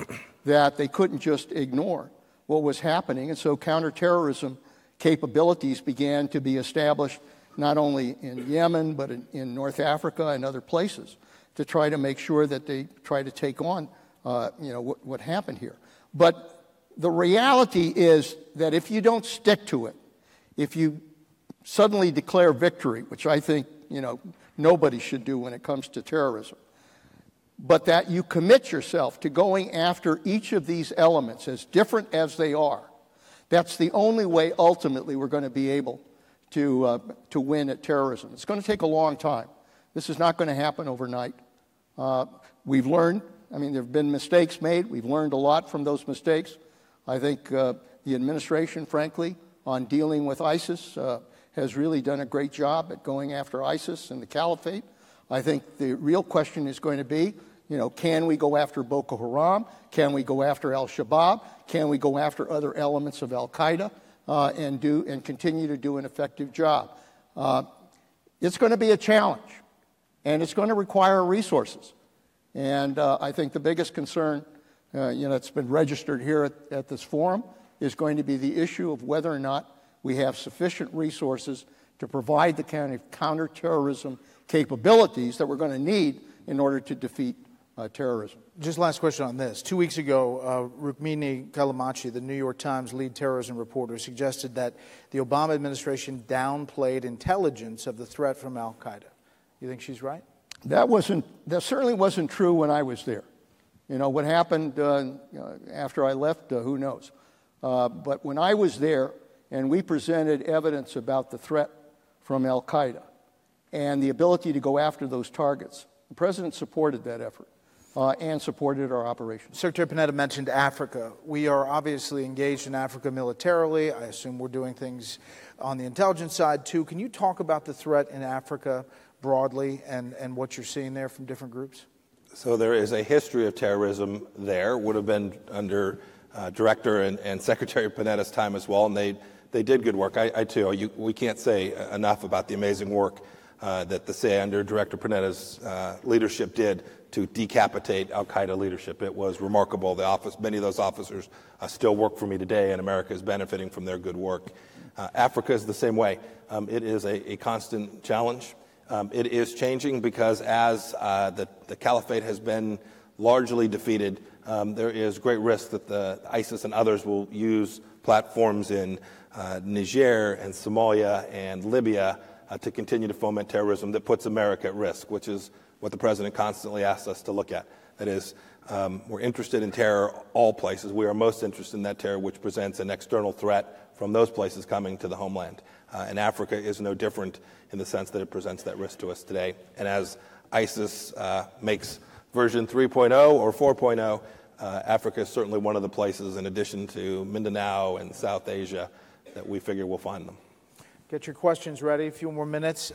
that they couldn't just ignore what was happening, and so counterterrorism capabilities began to be established not only in Yemen, but in North Africa and other places, to try to make sure that they try to take on what happened here. But the reality is that if you don't stick to it, if you suddenly declare victory, which I think nobody should do when it comes to terrorism, but that you commit yourself to going after each of these elements, as different as they are, that's the only way ultimately we're going to be able to win at terrorism. It's going to take a long time. This is not going to happen overnight. We've learned, there have been mistakes made. We've learned a lot from those mistakes. I think the administration, frankly, on dealing with ISIS has really done a great job at going after ISIS and the caliphate. I think the real question is going to be, can we go after Boko Haram? Can we go after al-Shabaab? Can we go after other elements of al-Qaeda and continue to do an effective job? It's going to be a challenge, and it's going to require resources. And I think the biggest concern, that's been registered here at this forum, is going to be the issue of whether or not we have sufficient resources to provide the kind of counterterrorism capabilities that we're going to need in order to defeat terrorism. Just last question on this. 2 weeks ago, Rukmini Callimachi, the New York Times lead terrorism reporter, suggested that the Obama administration downplayed intelligence of the threat from al-Qaeda. You think she's right? That certainly wasn't true when I was there. What happened after I left, who knows? But when I was there and we presented evidence about the threat from al-Qaeda and the ability to go after those targets, the president supported that effort and supported our operations. Secretary Panetta mentioned Africa. We are obviously engaged in Africa militarily. I assume we're doing things on the intelligence side too. Can you talk about the threat in Africa broadly and what you're seeing there from different groups? So there is a history of terrorism there. Would have been under Director and Secretary Panetta's time as well, and they did good work. I too, we can't say enough about the amazing work that the CIA under Director Panetta's leadership did to decapitate al-Qaeda leadership. It was remarkable. Many of those officers still work for me today, and America is benefiting from their good work. Africa is the same way. It is a constant challenge. It is changing because as the caliphate has been largely defeated, there is great risk that the ISIS and others will use platforms in Niger and Somalia and Libya to continue to foment terrorism that puts America at risk, which is what the president constantly asks us to look at. That is, we're interested in terror all places. We are most interested in that terror which presents an external threat from those places coming to the homeland. And Africa is no different in the sense that it presents that risk to us today. And as ISIS makes version 3.0 or 4.0, Africa is certainly one of the places, in addition to Mindanao and South Asia, that we figure we'll find them. Get your questions ready. A few more minutes.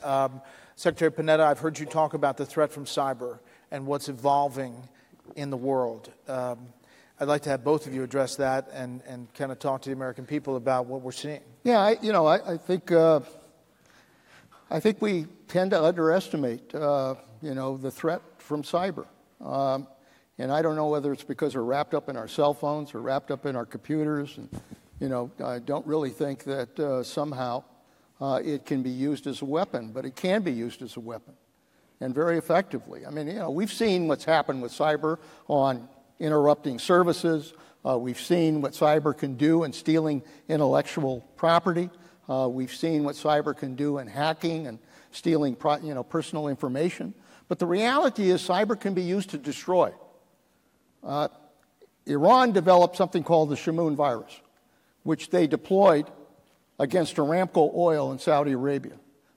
Secretary Panetta, I've heard you talk about the threat from cyber and what's evolving in the world. I'd like to have both of you address that and kind of talk to the American people about what we're seeing. Yeah, I think we tend to underestimate, the threat from cyber. And I don't know whether it's because we're wrapped up in our cell phones or wrapped up in our computers. And, I don't really think that somehow it can be used as a weapon, but it can be used as a weapon, and very effectively. We've seen what's happened with cyber on interrupting services. We've seen what cyber can do in stealing intellectual property. We've seen what cyber can do in hacking and stealing personal information. But the reality is cyber can be used to destroy. Iran developed something called the Shamoon virus, which they deployed against Aramco oil in Saudi Arabia.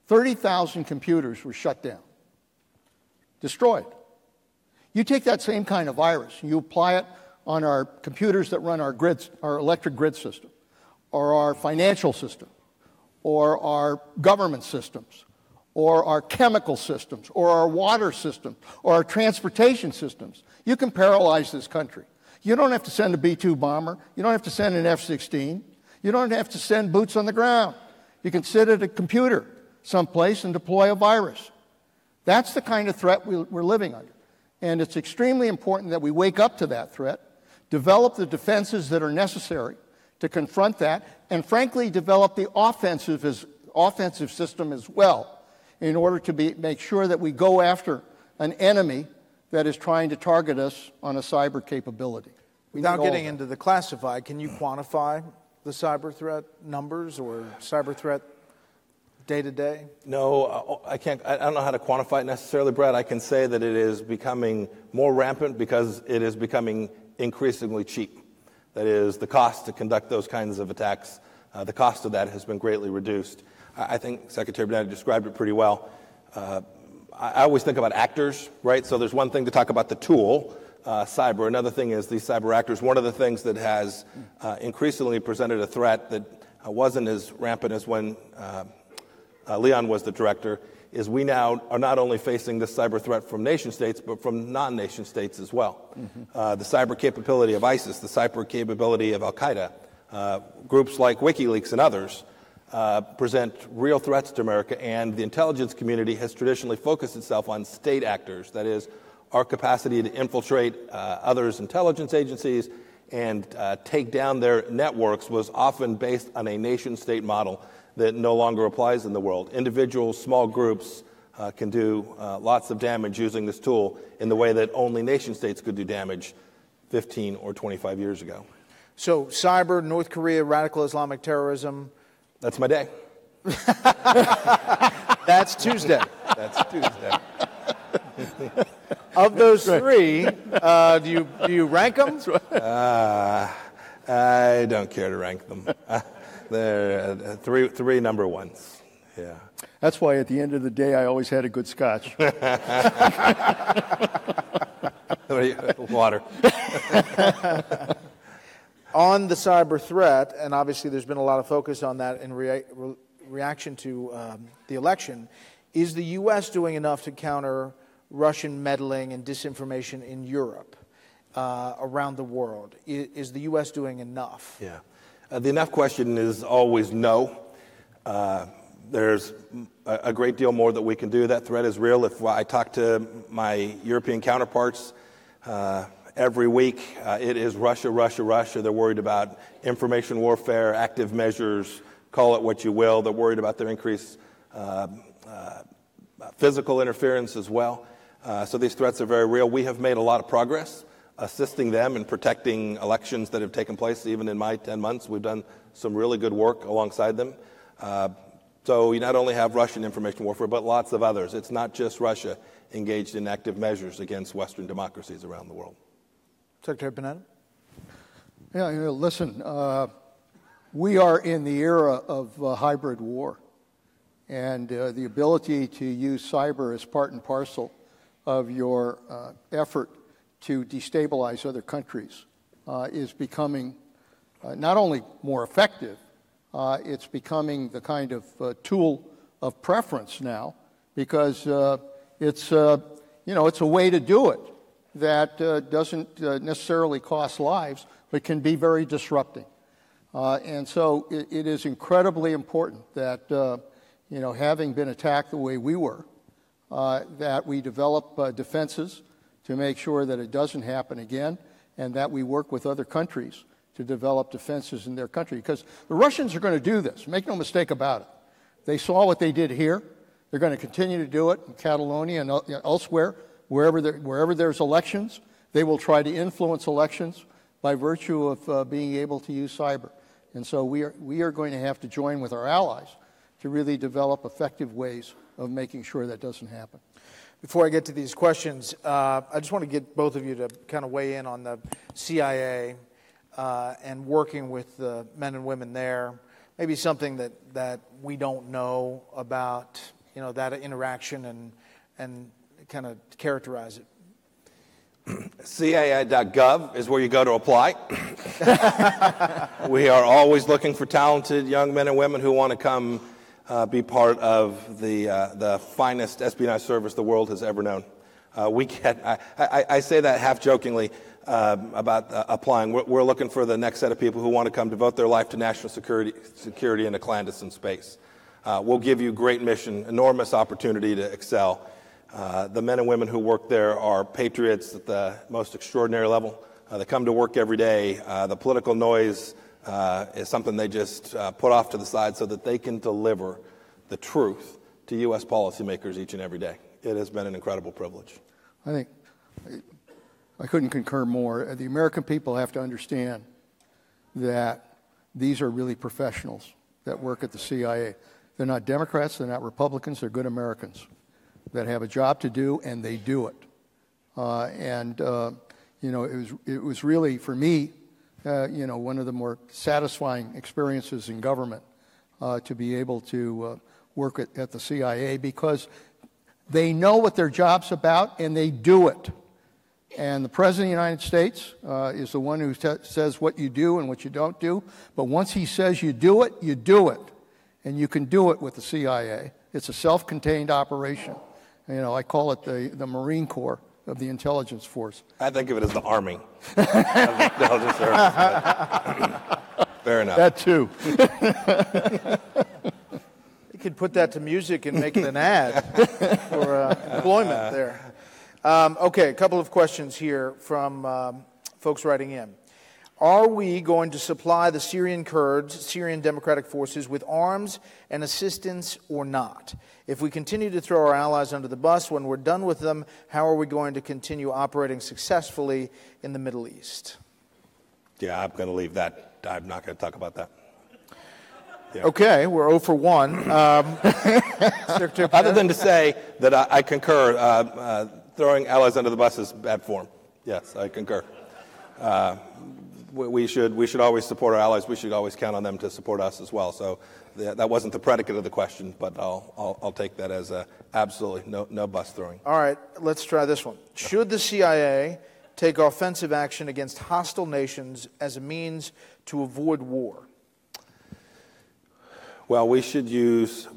30,000 computers were shut down, destroyed. You take that same kind of virus, and you apply it on our computers that run our grids, our electric grid system, or our financial system, or our government systems, or our chemical systems, or our water system, or our transportation systems. You can paralyze this country. You don't have to send a B-2 bomber. You don't have to send an F-16. You don't have to send boots on the ground. You can sit at a computer someplace and deploy a virus. That's the kind of threat we're living under. And it's extremely important that we wake up to that threat, develop the defenses that are necessary to confront that, and frankly, develop the offensive system as well, in order to make sure that we go after an enemy that is trying to target us on a cyber capability. Without getting into the classified, can you quantify the cyber threat numbers or cyber threat day to day? No, I can't. I don't know how to quantify it necessarily, Brad. I can say that it is becoming more rampant because it is becoming increasingly cheap. That is, the cost to conduct those kinds of attacks, the cost of that has been greatly reduced. I think Secretary Bennett described it pretty well. I always think about actors, right? So there's one thing to talk about the tool, cyber. Another thing is these cyber actors. One of the things that has increasingly presented a threat that wasn't as rampant as when Leon was the director is we now are not only facing this cyber threat from nation states, but from non-nation states as well. The cyber capability of ISIS, the cyber capability of Al-Qaeda, groups like WikiLeaks and others present real threats to America, and the intelligence community has traditionally focused itself on state actors. That is, our capacity to infiltrate others' intelligence agencies and take down their networks was often based on a nation-state model that no longer applies in the world. Individuals, small groups can do lots of damage using this tool in the way that only nation-states could do damage 15 or 25 years ago. So cyber, North Korea, radical Islamic terrorism. That's my day. That's Tuesday. That's Tuesday. Of those three, do you rank them? I don't care to rank them. They're three number ones. Yeah. That's why at the end of the day, I always had a good scotch. Water. On the cyber threat, and obviously there's been a lot of focus on that in reaction to the election, is the U.S. doing enough to counter Russian meddling and disinformation in Europe, around the world? Is the U.S. doing enough? Yeah. The enough question is always no. There's a great deal more that we can do. That threat is real. If I talk to my European counterparts every week, it is Russia, Russia, Russia. They're worried about information warfare, active measures, call it what you will. They're worried about their increased physical interference as well. So these threats are very real. We have made a lot of progress assisting them in protecting elections that have taken place. Even in my 10 months, we've done some really good work alongside them. So you not only have Russian information warfare, but lots of others. It's not just Russia engaged in active measures against Western democracies around the world. Secretary Bennett? Yeah, listen, we are in the era of hybrid war. And the ability to use cyber as part and parcel of your effort to destabilize other countries is becoming not only more effective, it's becoming the kind of tool of preference now, because it's a way to do it that doesn't necessarily cost lives, but can be very disrupting. And so it is incredibly important that having been attacked the way we were, that we develop defenses to make sure that it doesn't happen again, and that we work with other countries to develop defenses in their country. Because the Russians are going to do this. Make no mistake about it. They saw what they did here. They're going to continue to do it in Catalonia and elsewhere. Wherever there's elections, they will try to influence elections by virtue of being able to use cyber. And so we are going to have to join with our allies to really develop effective ways of making sure that doesn't happen. Before I get to these questions, I just want to get both of you to kind of weigh in on the CIA and working with the men and women there. Maybe something that we don't know about, that interaction and kind of characterize it. CIA.gov is where you go to apply. We are always looking for talented young men and women who want to come be part of the finest espionage service the world has ever known. I say that half jokingly about applying. We're looking for the next set of people who want to come devote their life to national security in a clandestine space. We'll give you great mission, enormous opportunity to excel. The men and women who work there are patriots at the most extraordinary level. They come to work every day. The political noise is something they just put off to the side so that they can deliver the truth to U.S. policymakers each and every day. It has been an incredible privilege. I think I couldn't concur more. The American people have to understand that these are really professionals that work at the CIA. They're not Democrats, they're not Republicans, they're good Americans that have a job to do, and they do it. It was really, for me, one of the more satisfying experiences in government to be able to work at the CIA, because they know what their job's about and they do it. And the President of the United States is the one who says what you do and what you don't do. But once he says you do it, you do it. And you can do it with the CIA. It's a self-contained operation. I call it the Marine Corps of the intelligence force. I think of it as the Army of the intelligence service. Fair enough. That too. You could put that to music and make it an ad for employment there. Okay, a couple of questions here from folks writing in. Are we going to supply the Syrian Kurds, Syrian Democratic Forces, with arms and assistance or not? If we continue to throw our allies under the bus when we're done with them, how are we going to continue operating successfully in the Middle East? Yeah, I'm going to leave that. I'm not going to talk about that. Yeah. Okay, we're 0 for 1. Other than to say that I concur, throwing allies under the bus is bad form. Yes, I concur. We should always support our allies. We should always count on them to support us as well. So that wasn't the predicate of the question, but I'll take that as absolutely no bus throwing. All right, let's try this one. Should the CIA take offensive action against hostile nations as a means to avoid war? Well, we should use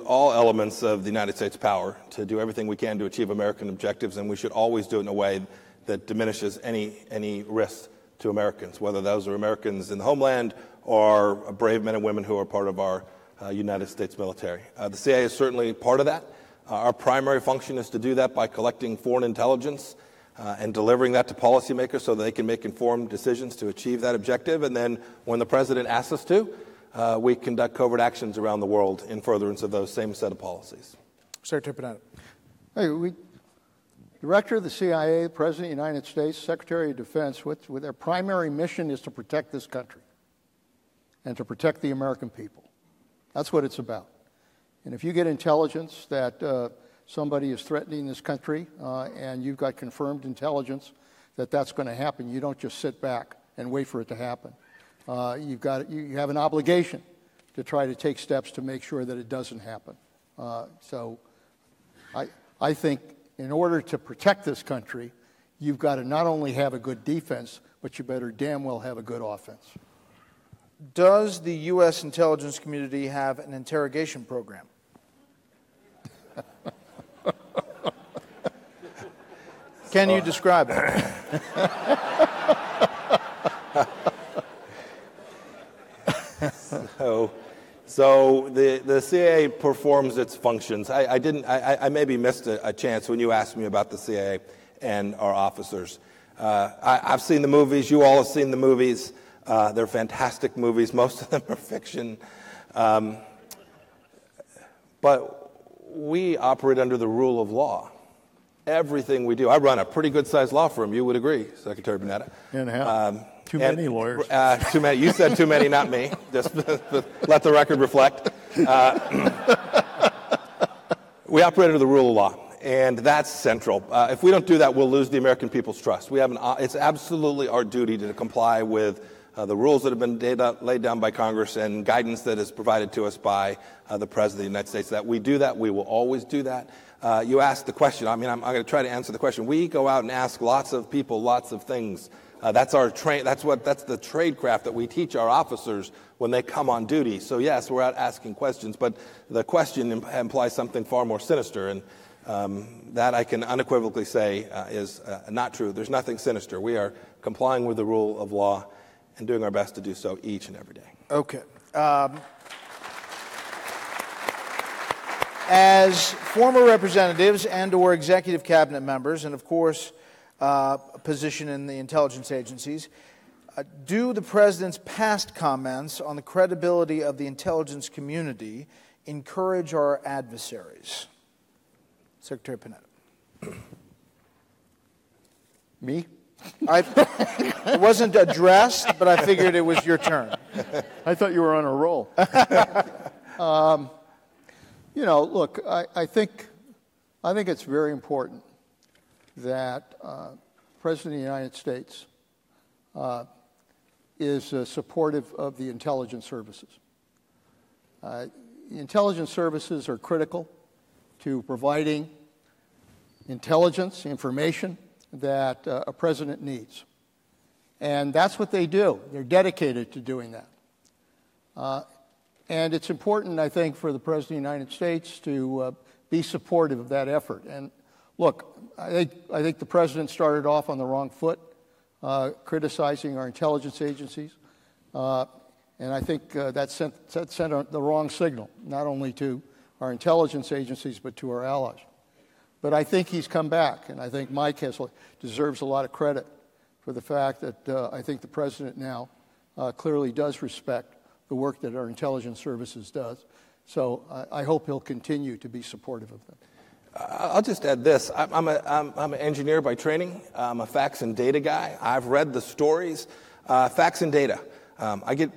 all elements of the United States power to do everything we can to achieve American objectives, and we should always do it in a way that diminishes any risk to Americans, whether those are Americans in the homeland or brave men and women who are part of our United States military. The CIA is certainly part of that. Our primary function is to do that by collecting foreign intelligence and delivering that to policymakers so that they can make informed decisions to achieve that objective. And then when the president asks us to, we conduct covert actions around the world in furtherance of those same set of policies. Secretary Panetta. Hey, Director of the CIA, President of the United States, Secretary of Defense, with their primary mission is to protect this country and to protect the American people. That's what it's about. And if you get intelligence that somebody is threatening this country and you've got confirmed intelligence that that's going to happen, you don't just sit back and wait for it to happen. You have an obligation to try to take steps to make sure that it doesn't happen. So I think in order to protect this country, you've got to not only have a good defense, but you better damn well have a good offense. Does the U.S. intelligence community have an interrogation program? Can you describe it? So the CIA performs its functions. I maybe missed a chance when you asked me about the CIA and our officers. I've seen the movies. You all have seen the movies. They're fantastic movies. Most of them are fiction. But we operate under the rule of law. Everything we do. I run a pretty good-sized law firm. You would agree, Secretary Panetta. Too many lawyers. Too many. You said too many, not me. Just let the record reflect. We operate under the rule of law, and that's central. If we don't do that, we'll lose the American people's trust. It's absolutely our duty to comply with the rules that have been laid down by Congress and guidance that is provided to us by the President of the United States. That we do that. We will always do that. You asked the question. I'm going to try to answer the question. We go out and ask lots of people lots of things. That's the tradecraft that we teach our officers when they come on duty. So yes, we're out asking questions, but the question implies something far more sinister, and that I can unequivocally say is not true. There's nothing sinister. We are complying with the rule of law and doing our best to do so each and every day. Okay. As former representatives and or executive cabinet members, and of course a position in the intelligence agencies, do the President's past comments on the credibility of the intelligence community encourage our adversaries? Secretary Panetta. Me? It wasn't addressed, but I figured it was your turn. I thought you were on a roll. Look, I think it's very important that President of the United States is supportive of the intelligence services. The intelligence services are critical to providing intelligence, information that a president needs. And that's what they do. They're dedicated to doing that. And it's important, I think, for the President of the United States to be supportive of that effort. And look, I think the President started off on the wrong foot, criticizing our intelligence agencies. And I think that sent the wrong signal, not only to our intelligence agencies, but to our allies. But I think he's come back, and I think Mike deserves a lot of credit for the fact that I think the President now clearly does respect the work that our intelligence services does. So I hope he'll continue to be supportive of them. I'll just add this. I'm an engineer by training. I'm a facts and data guy. I've read the stories. Facts and data.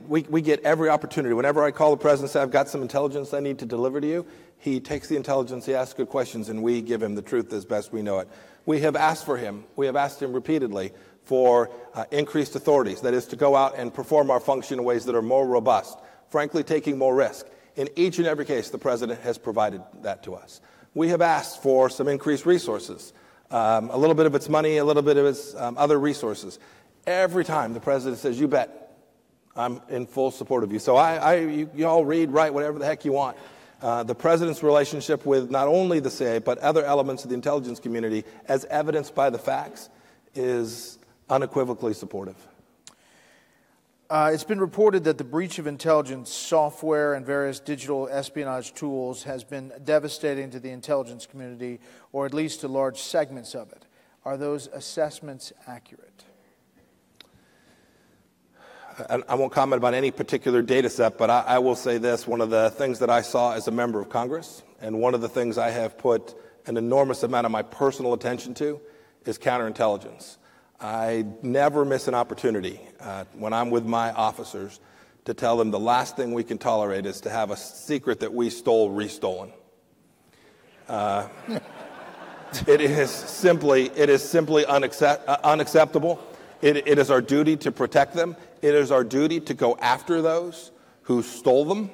We get every opportunity. Whenever I call the President and say, I've got some intelligence I need to deliver to you, he takes the intelligence, he asks good questions, and we give him the truth as best we know it. We have asked him repeatedly for increased authorities, that is to go out and perform our function in ways that are more robust, frankly taking more risk. In each and every case, the President has provided that to us. We have asked for some increased resources, a little bit of its money, a little bit of its other resources. Every time the President says, you bet, I'm in full support of you. So you all read, write, whatever the heck you want. The President's relationship with not only the CIA, but other elements of the intelligence community, as evidenced by the facts, is unequivocally supportive. It's been reported that the breach of intelligence software and various digital espionage tools has been devastating to the intelligence community, or at least to large segments of it. Are those assessments accurate? I won't comment about any particular data set, but I will say this. One of the things that I saw as a member of Congress, and one of the things I have put an enormous amount of my personal attention to, is counterintelligence. I never miss an opportunity when I'm with my officers to tell them the last thing we can tolerate is to have a secret that we stole restolen. It is simply unacceptable. It is our duty to protect them. It is our duty to go after those who stole them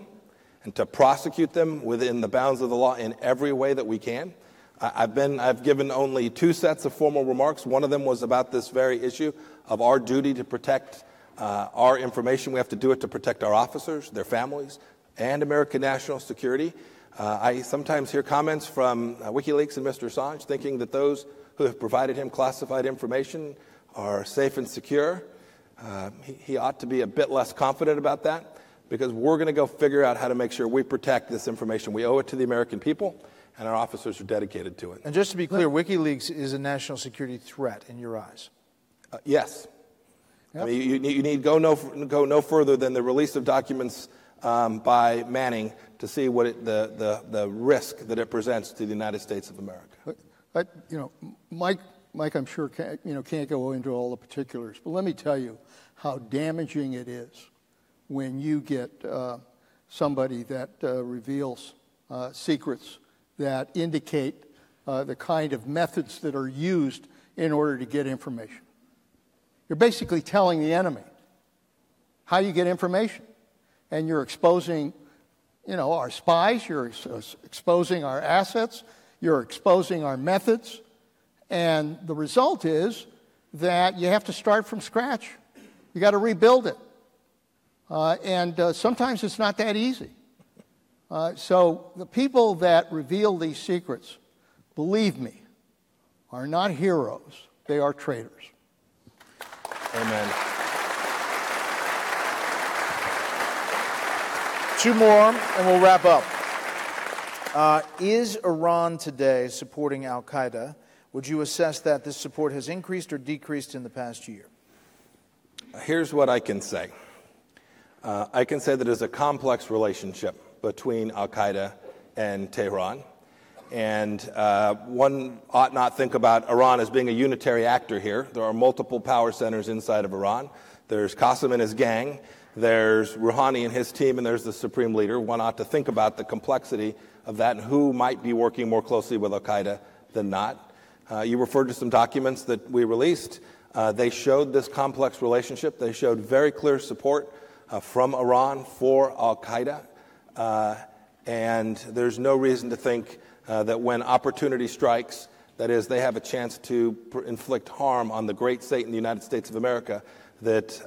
and to prosecute them within the bounds of the law in every way that we can. I've given only 2 sets of formal remarks. One of them was about this very issue of our duty to protect our information. We have to do it to protect our officers, their families, and American national security. I sometimes hear comments from WikiLeaks and Mr. Assange thinking that those who have provided him classified information are safe and secure. He ought to be a bit less confident about that, because we're going to go figure out how to make sure we protect this information. We owe it to the American people, and our officers are dedicated to it. And just to be clear, WikiLeaks is a national security threat in your eyes? Yes. Yep. I mean, you need go no further than the release of documents by Manning to see what the risk that it presents to the United States of America. But Mike, I'm sure can't go into all the particulars, but let me tell you how damaging it is when you get somebody that reveals secrets that indicate the kind of methods that are used in order to get information. You're basically telling the enemy how you get information, and you're exposing, our spies. You're exposing our assets. You're exposing our methods. And the result is that you have to start from scratch. You got to rebuild it. And sometimes it's not that easy. So the people that reveal these secrets, believe me, are not heroes. They are traitors. Amen. 2 more, and we'll wrap up. Is Iran today supporting al-Qaeda? Would you assess that this support has increased or decreased in the past year? Here's what I can say. I can say that it's a complex relationship between al-Qaeda and Tehran. And one ought not think about Iran as being a unitary actor here. There are multiple power centers inside of Iran. There's Qasem and his gang, there's Rouhani and his team, and there's the supreme leader. One ought to think about the complexity of that and who might be working more closely with al-Qaeda than not. You referred to some documents that we released. They showed this complex relationship. They showed very clear support from Iran for al-Qaeda. And there's no reason to think that when opportunity strikes, that is, they have a chance to inflict harm on the great state in the United States of America, that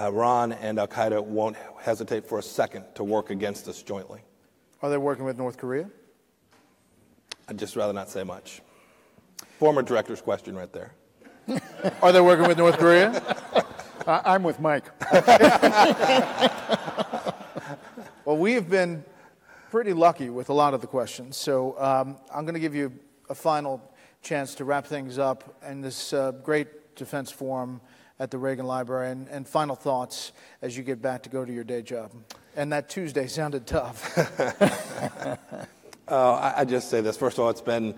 Iran and al-Qaeda won't hesitate for a second to work against us jointly. Are they working with North Korea? I'd just rather not say much. Former director's question right there. Are they working with North Korea? I'm with Mike. Well, we have been pretty lucky with a lot of the questions, so I'm going to give you a final chance to wrap things up in this great defense forum at the Reagan Library, and final thoughts as you get back to go to your day job. And that Tuesday sounded tough. I just say this. First of all, it's been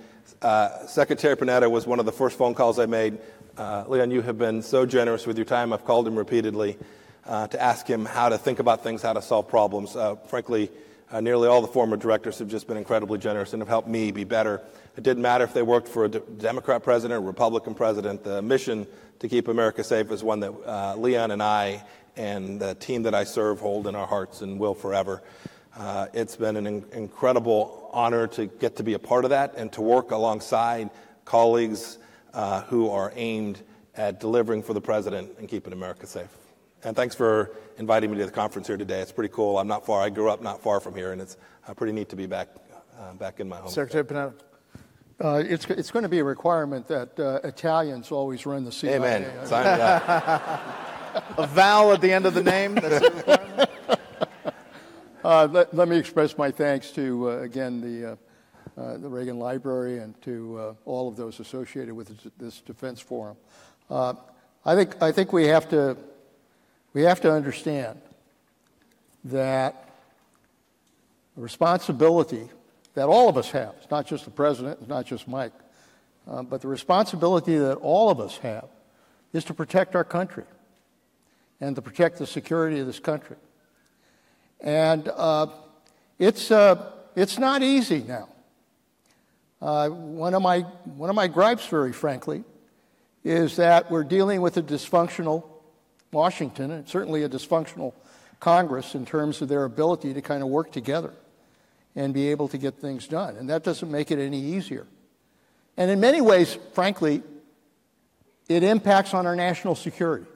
Secretary Panetta was one of the first phone calls I made. Leon, you have been so generous with your time. I've called him repeatedly to ask him how to think about things, how to solve problems. Frankly, nearly all the former directors have just been incredibly generous and have helped me be better. It didn't matter if they worked for a Democrat president or Republican president. The mission to keep America safe is one that Leon and I and the team that I serve hold in our hearts and will forever. It's been an incredible honor to get to be a part of that and to work alongside colleagues who are aimed at delivering for the president and keeping America safe. And thanks for inviting me to the conference here today. It's pretty cool. I'm not far. I grew up not far from here, and it's pretty neat to be back in my home. Secretary Panetta. It's going to be a requirement that Italians always run the CIA. Amen. Sign me up. A vowel at the end of the name. That's a requirement. Let me express my thanks to, again, the Reagan Library and to all of those associated with this defense forum. I think we have to understand that the responsibility that all of us have, it's not just the president, it's not just Mike, but the responsibility that all of us have is to protect our country and to protect the security of this country. And it's not easy now. One of my gripes, very frankly, is that we're dealing with a dysfunctional Washington and certainly a dysfunctional Congress in terms of their ability to kind of work together and be able to get things done. And that doesn't make it any easier. And in many ways, frankly, it impacts on our national security.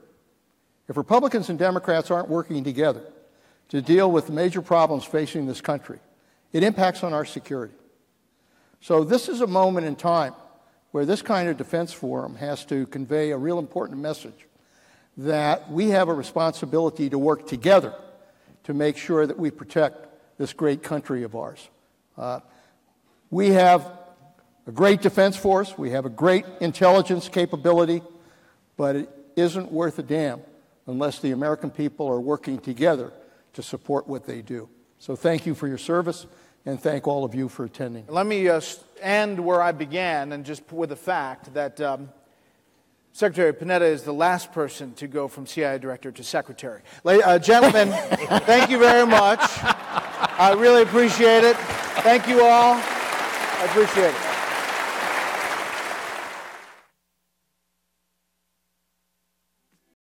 If Republicans and Democrats aren't working together to deal with the major problems facing this country, it impacts on our security. So this is a moment in time where this kind of defense forum has to convey a real important message that we have a responsibility to work together to make sure that we protect this great country of ours. We have a great defense force, we have a great intelligence capability, but it isn't worth a damn unless the American people are working together to support what they do. So thank you for your service, and thank all of you for attending. Let me end where I began, and just with the fact that Secretary Panetta is the last person to go from CIA Director to Secretary. Gentlemen, thank you very much. I really appreciate it. Thank you all. I appreciate it.